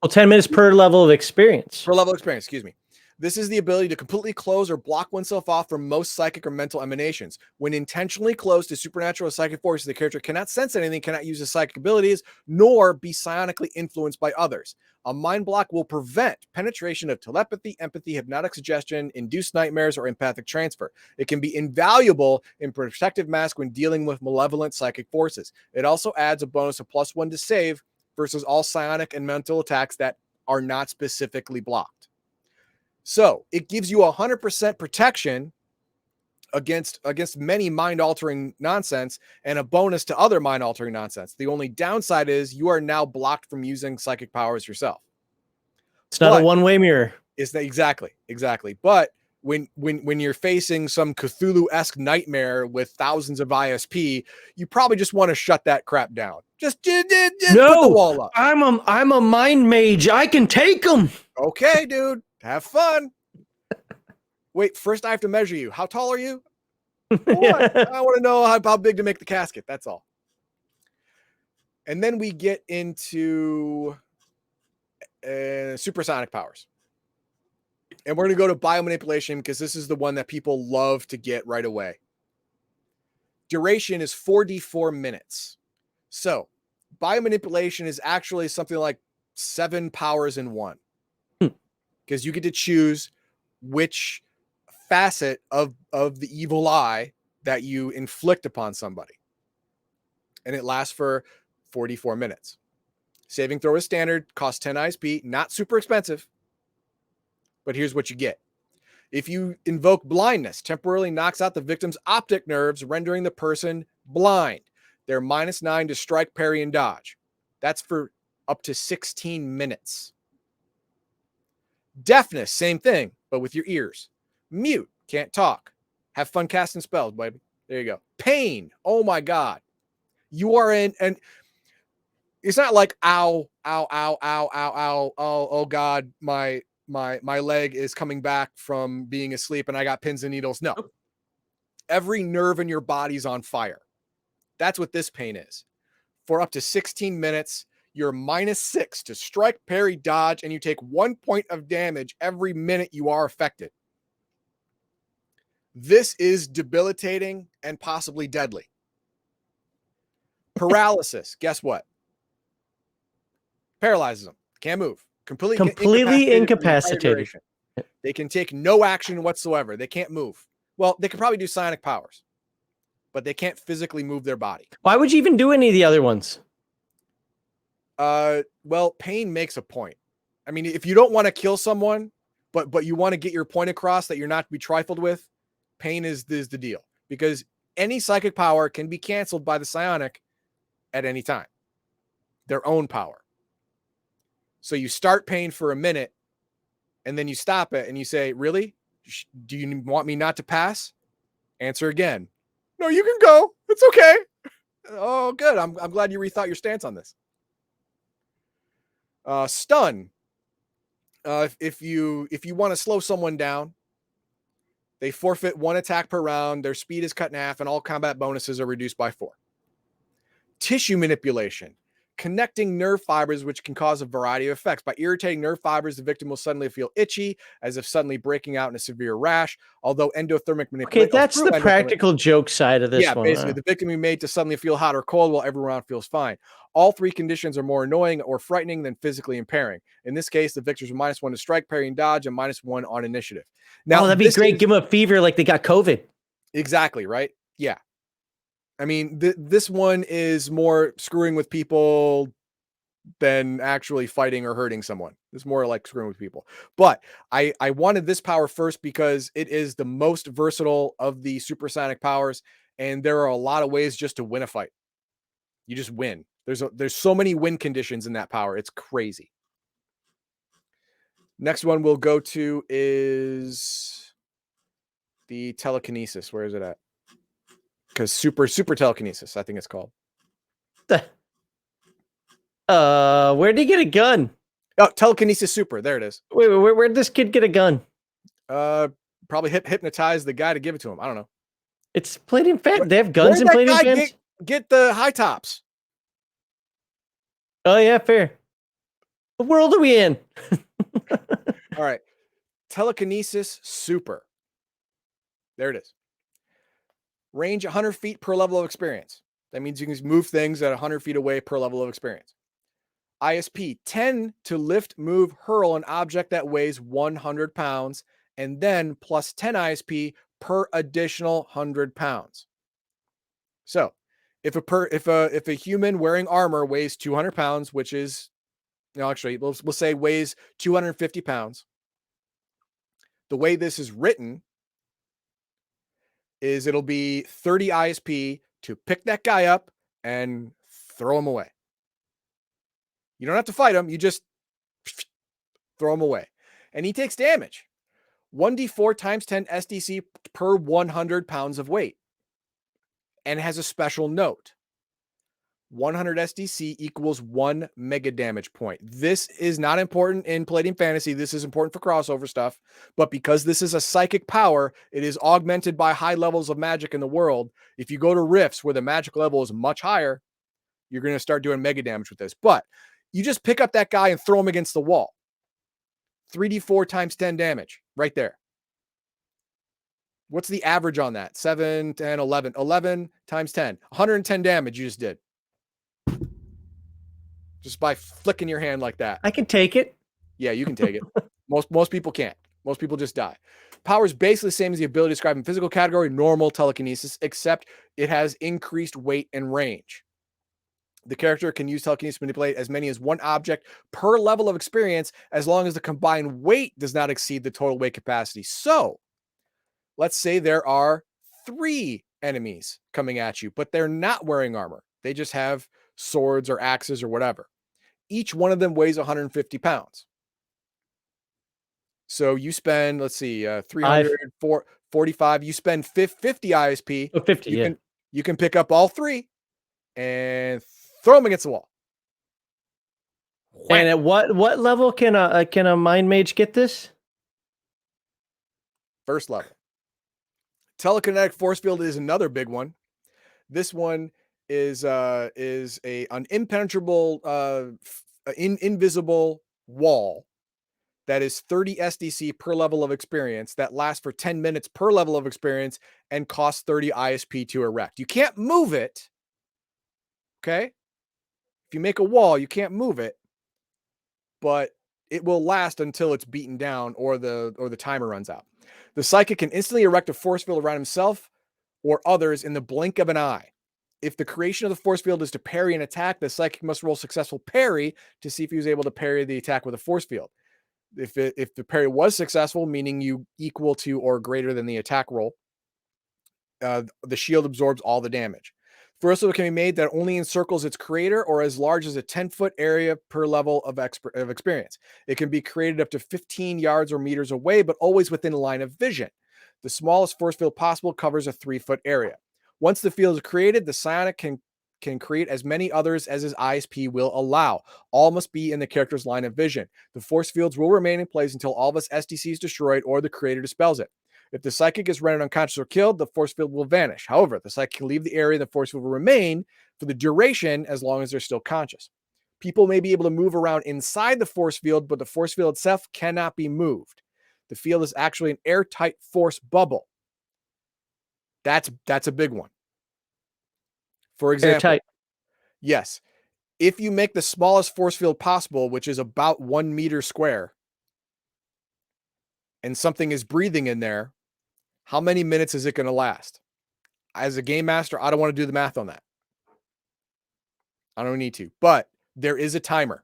Well, 10 minutes per level of experience. Per level of experience, excuse me. This is the ability to completely close or block oneself off from most psychic or mental emanations. When intentionally closed to supernatural or psychic forces, the character cannot sense anything, cannot use his psychic abilities, nor be psionically influenced by others. A mind block will prevent penetration of telepathy, empathy, hypnotic suggestion, induced nightmares, or empathic transfer. It can be invaluable in protective mask when dealing with malevolent psychic forces. It also adds a bonus of +1 to save versus all psionic and mental attacks that are not specifically blocked. So it gives you 100% protection against many mind-altering nonsense and a bonus to other mind-altering nonsense. The only downside is you are now blocked from using psychic powers yourself. It's not a one-way mirror. It's not, exactly. But when you're facing some Cthulhu-esque nightmare with thousands of ISP, you probably just want to shut that crap down. Just put the wall up. I'm a mind mage. I can take them. Okay, dude. Have fun. Wait, first I have to measure you. How tall are you? What? I want to know how big to make the casket. That's all. And then we get into supersonic powers. And we're going to go to biomanipulation because this is the one that people love to get right away. Duration is 4d4 minutes. So biomanipulation is actually something like 7 powers in one. Because you get to choose which facet of the evil eye that you inflict upon somebody. And it lasts for 44 minutes. Saving throw is standard, costs 10 ISP, not super expensive. But here's what you get. If you invoke blindness, temporarily knocks out the victim's optic nerves, rendering the person blind. They're -9 to strike, parry, and dodge. That's for up to 16 minutes. Deafness, same thing, but with your ears. Mute, can't talk. Have fun casting spells, baby. There you go. Pain, oh my God. You are in, and it's not like, ow, ow, ow, ow, ow, ow, oh God, my leg is coming back from being asleep and I got pins and needles. No. Every nerve in your body's on fire. That's what this pain is. For up to 16 minutes, you're -6 to strike, parry, dodge, and you take 1 point of damage every minute you are affected. This is debilitating and possibly deadly. Paralysis, guess what? Paralyzes them. Can't move. Completely incapacitated. They can take no action whatsoever. They can't move. Well, they could probably do psionic powers, but they can't physically move their body. Why would you even do any of the other ones? Well, pain makes a point. I mean, if you don't want to kill someone, but you want to get your point across that you're not to be trifled with, pain is the deal. Because any psychic power can be canceled by the psionic at any time. Their own power. So you start pain for a minute, and then you stop it, and you say, really? Do you want me not to pass? Answer again. No, you can go. It's okay. Oh, good. I'm glad you rethought your stance on this. Stun. If you want to slow someone down, they forfeit 1 attack per round. Their speed is cut in half, and all combat bonuses are reduced by 4. Tissue manipulation. Connecting nerve fibers, which can cause a variety of effects. By irritating nerve fibers, the victim will suddenly feel itchy, as if suddenly breaking out in a severe rash. Although endothermic manipulation. Okay, that's the practical joke side of this one. Yeah, basically, the victim will be made to suddenly feel hot or cold while everyone around feels fine. All 3 conditions are more annoying or frightening than physically impairing. In this case, the victors are -1 to strike, parry, and dodge, and -1 on initiative. Now, that'd be great. Give them a fever like they got COVID. Exactly, right? Yeah. I mean, this one is more screwing with people than actually fighting or hurting someone. It's more like screwing with people. But I wanted this power first because it is the most versatile of the supersonic powers, and there are a lot of ways just to win a fight. You just win. There's so many win conditions in that power. It's crazy. Next one we'll go to is the telekinesis. Where is it at? Because super telekinesis, I think it's called. Where'd he get a gun? Oh, telekinesis super. There it is. Wait, where'd this kid get a gun? Probably hypnotize the guy to give it to him. I don't know. It's Palladium Fantasy. They have guns in Palladium Fantasy. Get the high tops. Oh yeah, fair. What world are we in? All right. Telekinesis super. There it is. Range 100 feet per level of experience. That means you can move things at 100 feet away per level of experience. ISP 10 to lift, move, hurl an object that weighs 100 pounds, and then plus 10 ISP per additional 100 pounds. So if a human wearing armor weighs 200 pounds, which is, actually, we'll say weighs 250 pounds. The way this is written is it'll be 30 ISP to pick that guy up and throw him away. You don't have to fight him. You just Throw him away. And he takes damage. 1d4 times 10 SDC per 100 pounds of weight. And it has a special note. 100 SDC equals 1 mega damage point. This is not important in Palladium Fantasy. This is important for crossover stuff. But because this is a psychic power, it is augmented by high levels of magic in the world. If you go to Rifts where the magic level is much higher, you're going to start doing mega damage with this. But you just pick up that guy and throw him against the wall. 3d4 times 10 damage right there. What's the average on that? 7, 10, 11. 11 times 10. 110 damage you just did. Just by flicking your hand like that. I can take it. Yeah, you can take it. Most people can't. Most people just die. Power is basically the same as the ability described in physical category, normal telekinesis, except it has increased weight and range. The character can use telekinesis to manipulate as many as one object per level of experience, as long as the combined weight does not exceed the total weight capacity. So, let's say there are 3 enemies coming at you, but they're not wearing armor. They just have swords or axes or whatever. Each one of them weighs 150 pounds. So you spend, let's see, 345. You spend 50 ISP. Oh, 50, you can pick up all 3 and throw them against the wall. And at what level can a mind mage get this? First level. Telekinetic force field is another big one. This one is an impenetrable, invisible wall that is 30 SDC per level of experience that lasts for 10 minutes per level of experience and costs 30 ISP to erect. You can't move it. Okay? If you make a wall, you can't move it, but it will last until it's beaten down or the timer runs out. The psychic can instantly erect a force field around himself or others in the blink of an eye. If the creation of the force field is to parry an attack, the psychic must roll successful parry to see if he was able to parry the attack with a force field. If the parry was successful, meaning you equal to or greater than the attack roll, the shield absorbs all the damage. Force field can be made that only encircles its creator or as large as a 10-foot area per level of experience. It can be created up to 15 yards or meters away, but always within line of vision. The smallest force field possible covers a 3-foot area. Once the field is created, the psionic can create as many others as his ISP will allow. All must be in the character's line of vision. The force fields will remain in place until all of its SDC is destroyed or the creator dispels it. If the psychic is rendered unconscious or killed, the force field will vanish. However, the psychic can leave the area and the force field will remain for the duration as long as they're still conscious. People may be able to move around inside the force field, but the force field itself cannot be moved. The field is actually an airtight force bubble. That's a big one. For example, Airtight. Yes, if you make the smallest force field possible, which is about 1 meter square, and something is breathing in there, how many minutes is it going to last? As a game master, I don't want to do the math on that. I don't need to, but there is a timer.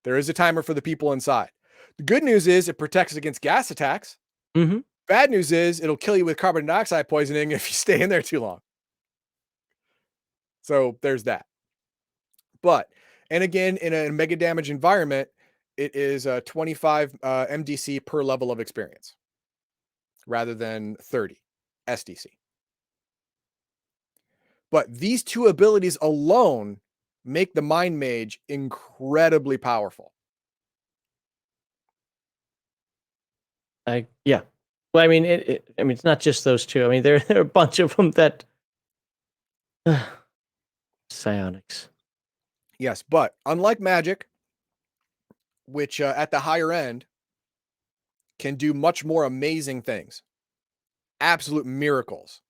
There is a timer for the people inside. The good news is it protects against gas attacks. Mm-hmm. Bad news is it'll kill you with carbon dioxide poisoning if you stay in there too long. So there's that. But, and again, in a mega damage environment, it is 25 MDC per level of experience rather than 30 SDC. But these 2 abilities alone make the Mind Mage incredibly powerful. Yeah. Well, I mean, it's not just those 2. I mean, there are a bunch of them that psionics. Yes, but unlike magic, which at the higher end can do much more amazing things, absolute miracles.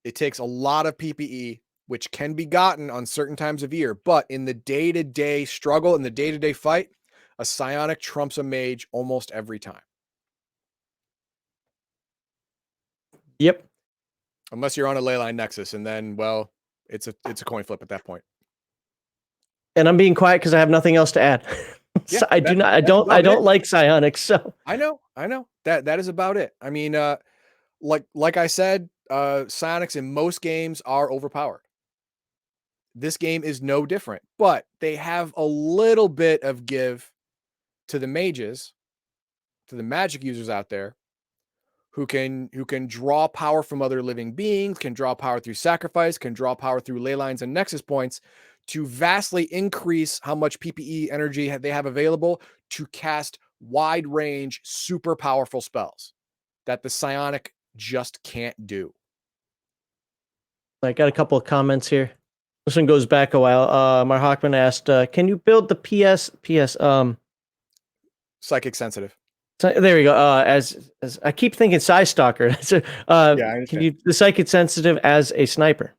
It takes a lot of PPE, which can be gotten on certain times of year, but in the day-to-day struggle, in the day-to-day fight, a psionic trumps a mage almost every time. Yep. Unless you're on a leyline nexus, and then, well, it's a coin flip at that point. And I'm being quiet because I have nothing else to add. Yeah, So I don't like psionics. So I know that is about it. I mean, like I said, psionics in most games are overpowered. This game is no different, but they have a little bit of give to the mages, to the magic users out there who can draw power from other living beings, can draw power through sacrifice, can draw power through ley lines and nexus points to vastly increase how much PPE energy they have available to cast wide range, super powerful spells that the psionic just can't do. I got a couple of comments here. This one goes back a while. Mar Hockman asked, can you build the PS Psychic sensitive. so, there we go. As I keep thinking Psy Stalker. So, Yeah, I can understand. you the psychic sensitive as a sniper?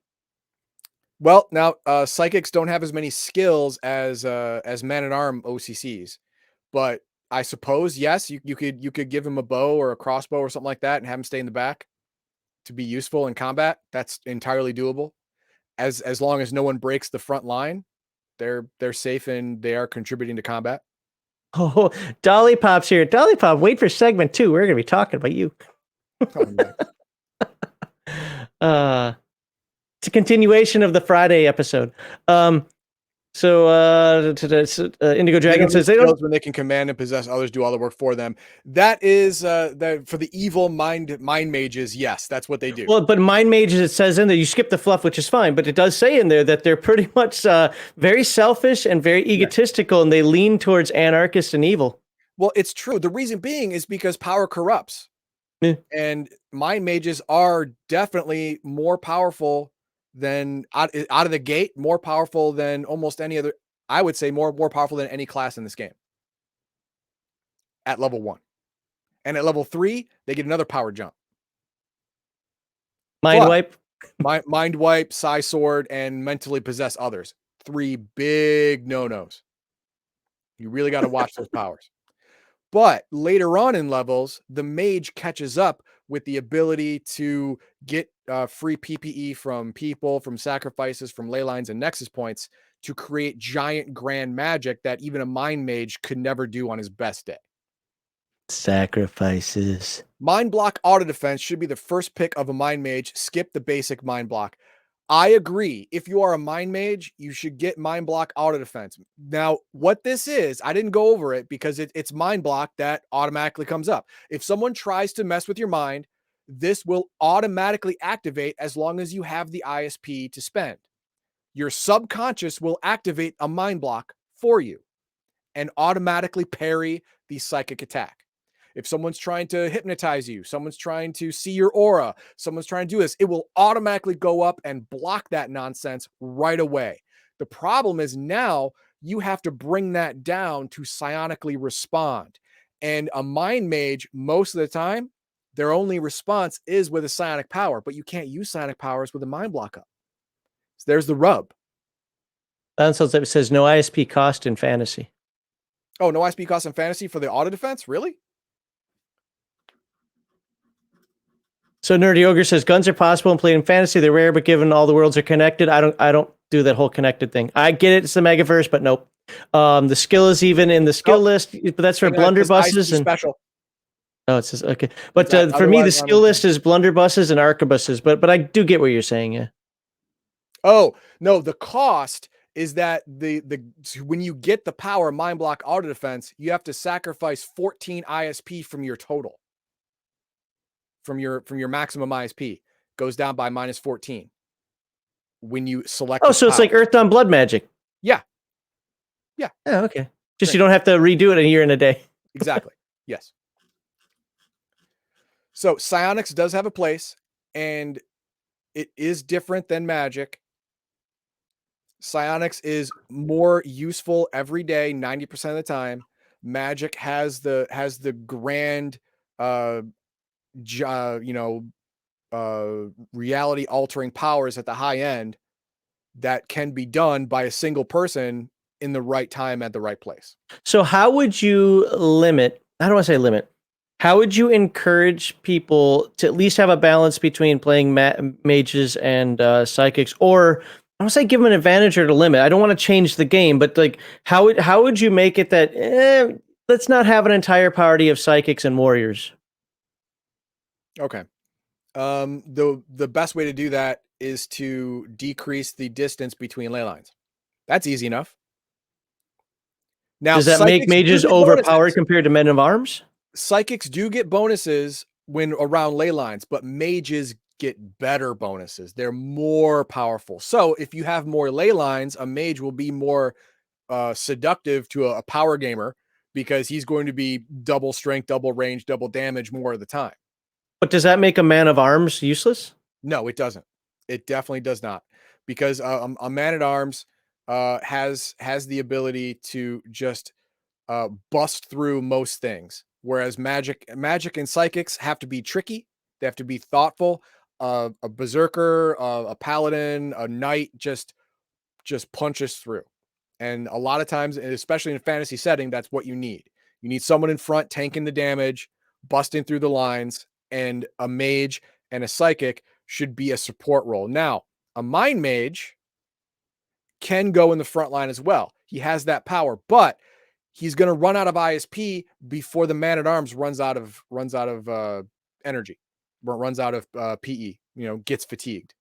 Well, now psychics don't have as many skills as man-at-arm OCCs, but I suppose yes, you could give him a bow or a crossbow or something like that and have him stay in the back to be useful in combat. That's entirely doable. As long as no one breaks the front line, they're safe and they are contributing to combat. Oh, Dolly Pop's here. Dolly Pop, wait for segment 2. We're going to be talking about you. Oh, nice. It's a continuation of the Friday episode. Indigo Dragon says they don't. When they can command and possess others, do all the work for them. That is for the evil mind mages. Yes, that's what they do. Well, but Mind Mage, it says in there, you skip the fluff, which is fine, but it does say in there that they're pretty much very selfish and very egotistical, and they lean towards anarchist and evil. Well, it's true. The reason being is because power corrupts. Yeah. And mind mages are definitely more powerful than out of the gate, more powerful than almost any other. I would say more powerful than any class in this game at level 1. And at level 3, they get another power jump. Mind wipe. Mind wipe, psi sword, and mentally possess others. 3 big no-nos. You really got to watch those powers. But later on in levels, the mage catches up with the ability to get free PPE from people, from sacrifices, from ley lines and nexus points to create giant grand magic that even a mind mage could never do on his best day. Sacrifices. Mind block auto defense should be the first pick of a mind mage. Skip the basic mind block. I agree. If you are a mind mage, you should get mind block auto defense. Now, what this is, I didn't go over it because it's mind block that automatically comes up. If someone tries to mess with your mind, this will automatically activate as long as you have the ISP to spend. Your subconscious will activate a mind block for you and automatically parry the psychic attack. If someone's trying to hypnotize you, someone's trying to see your aura, someone's trying to do this, it will automatically go up and block that nonsense right away. The problem is now you have to bring that down to psionically respond. And a mind mage, most of the time, their only response is with a psionic power, but you can't use psionic powers with a mind block up. So there's the rub. It says no ISP cost in fantasy. Oh, no ISP cost in fantasy for the auto defense? Really? So Nerdy Ogre says guns are possible and played in fantasy. They're rare, but given all the worlds are connected, I don't do that whole connected thing. I get it, it's the Megaverse, but nope. The skill is even in the skill list, but that's for blunderbusses and special. Oh, it says okay. But for me, the skill list is blunderbusses and arquebuses. But I do get what you're saying, yeah. Oh no, the cost is that the when you get the power mind block auto defense, you have to sacrifice 14 ISP from your total. From your maximum ISP goes down by minus 14 when you select. Oh, so it's like Earth on Blood magic. Yeah. Oh, okay. Just you don't have to redo it a year and a day. Exactly. Yes. So psionics does have a place, and it is different than magic. Psionics is more useful every day, 90% of the time. Magic has the grand reality altering powers at the high end that can be done by a single person in the right time at the right place. So how would you limit, I don't want to say limit, how would you encourage people to at least have a balance between playing mages and psychics, or I don't say give them an advantage or to limit. I don't want to change the game, but like how would you make it that let's not have an entire party of psychics and warriors? Okay. The best way to do that is to decrease the distance between ley lines. That's easy enough. Now, Does that make psychics do mages get overpowered bonuses. compared to men of arms? Psychics do get bonuses when around ley lines, but mages get better bonuses. They're more powerful. So if you have more ley lines, a mage will be more seductive to a power gamer because he's going to be double strength, double range, double damage more of the time. But does that make a man of arms useless? No, it doesn't. It definitely does not, because a man at arms has the ability to just bust through most things, whereas magic and psychics have to be tricky. They have to be thoughtful. A berserker, a paladin, a knight just punches through. And a lot of times, especially in a fantasy setting, that's what you need. You need someone in front tanking the damage, busting through the lines, and a mage and a psychic should be a support role. Now, a mind mage can go in the front line as well. He has that power, but he's going to run out of ISP before the man at arms runs out of energy, runs out of PE. Gets fatigued,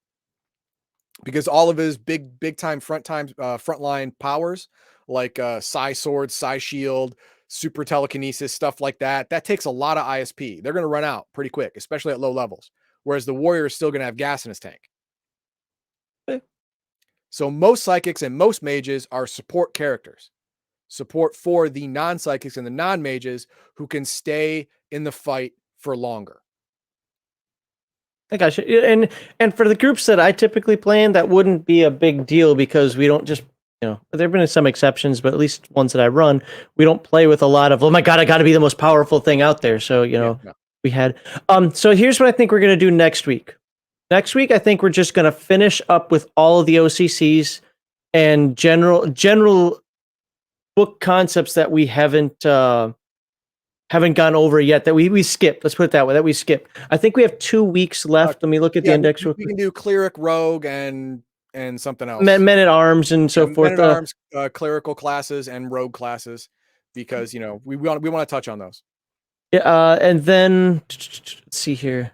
because all of his big time frontline powers, like psi sword, psi shield, super telekinesis, stuff like that takes a lot of ISP. They're going to run out pretty quick, especially at low levels. Whereas the warrior is still going to have gas in his tank. Okay. So most psychics and most mages are support characters. Support for the non-psychics and the non-mages who can stay in the fight for longer. I got you. And for the groups that I typically play in, that wouldn't be a big deal because we don't just, there have been some exceptions, but at least ones that I run, we don't play with a lot of, oh my God, I got to be the most powerful thing out there. So, we had, so here's what I think we're going to do next week. Next week, I think we're just going to finish up with all of the OCCs and general book concepts that we haven't gone over yet, that we skipped. Let's put it that way, that we skipped. I think we have 2 weeks left. Let me look at the index. We can do cleric, rogue, and something else. Men at arms and so forth. Men at arms, clerical classes and rogue classes, because we want to touch on those. Yeah, and then let's see here.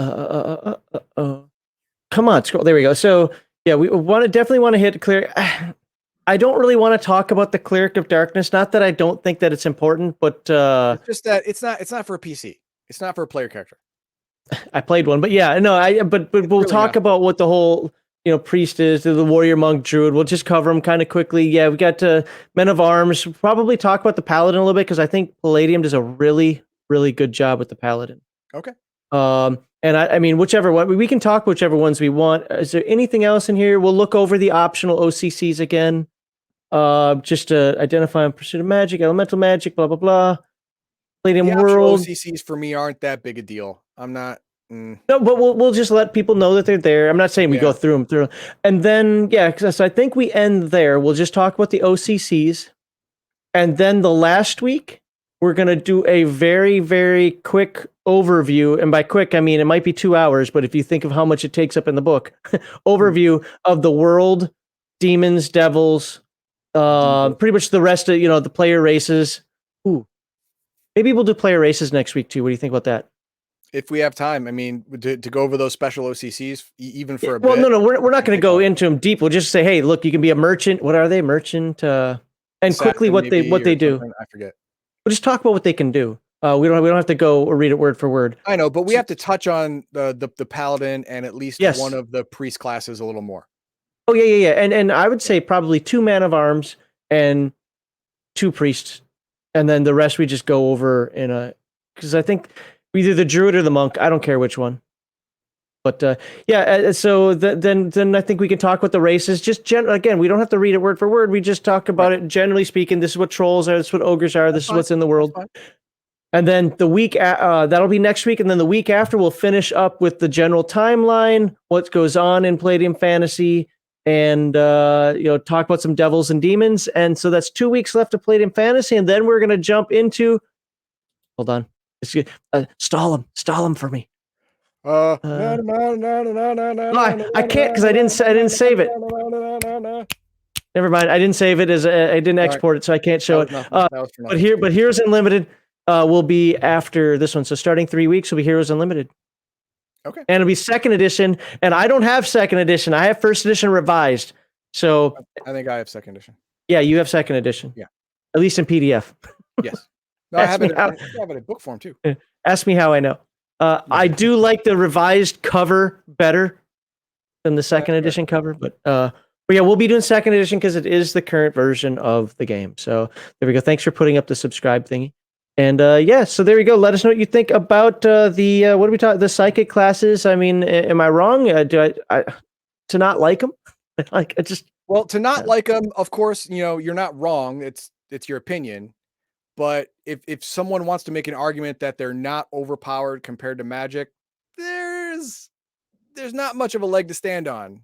Come on, scroll. There we go. So yeah, we definitely want to hit cleric. I don't really want to talk about the Cleric of Darkness. Not that I don't think that it's important, but it's just that it's not for a PC. It's not for a player character. I played one, but yeah, no, but we'll really talk about what the whole priest is, the warrior, monk, druid. We'll just cover them kind of quickly. Yeah, we got men of arms. We'll probably talk about the paladin a little bit because I think Palladium does a really, really good job with the paladin. Okay. And I mean, whichever one we can talk, whichever ones we want. Is there anything else in here? We'll look over the optional OCCs again. Just to identify and pursuit of magic, elemental magic, blah blah blah. Palladium world. OCCs for me aren't that big a deal. I'm not. No, but we'll just let people know that they're there. I'm not saying we go through them, and then so I think we end there. We'll just talk about the OCCs, and then the last week we're gonna do a very, very quick overview, and by quick I mean it might be 2 hours, but if you think of how much it takes up in the book, overview of the world, demons, devils, pretty much the rest of the player races. Ooh, maybe we'll do player races next week too. What do you think about that? If we have time, I mean, to go over those special OCCs, even for a bit. Well, no, we're not going to go into them deep. We'll just say, hey, look, you can be a merchant. What are they? Merchant, and quickly what they do. I forget. We'll just talk about what they can do. We don't have to go or read it word for word. I know, but we have to touch on the paladin and at least one of the priest classes a little more. Oh yeah. And I would say probably 2 man of arms and 2 priests, and then the rest we just go over because I think either the druid or the monk. I don't care which one. But so then I think we can talk about the races. Just again, we don't have to read it word for word. We just talk about it generally speaking. This is what trolls are. This is what ogres are. This is what's in the world. And then the week that'll be next week, and then the week after we'll finish up with the general timeline, what goes on in Palladium Fantasy, and talk about some devils and demons. And so that's 2 weeks left of Palladium Fantasy, and then we're gonna jump into. Hold on, stall him for me. I can't because I didn't save it. Never mind, I didn't save it I didn't export it, so I can't show it. But Heroes Unlimited will be after this one. So starting 3 weeks will be Heroes Unlimited. Okay. And it'll be 2nd edition, and I don't have 2nd edition. I have 1st edition revised. So I think I have 2nd edition. Yeah, you have second edition. Yeah. At least in PDF. Yes. No, I Ask have me it. how. I have it in book form too. Ask me how I know. Yeah. I do like the revised cover better than the second That's fair. edition cover, but yeah, we'll be doing second edition because it is the current version of the game. So there we go. Thanks for putting up the subscribe thingy. And yeah, so there we go. Let us know what you think about the what do we talk? The psychic classes. I mean, am I wrong? Do I to not like them? Like I just Well, to not like them, of course, you know, you're not wrong. It's your opinion. But if someone wants to make an argument that they're not overpowered compared to magic, there's not much of a leg to stand on.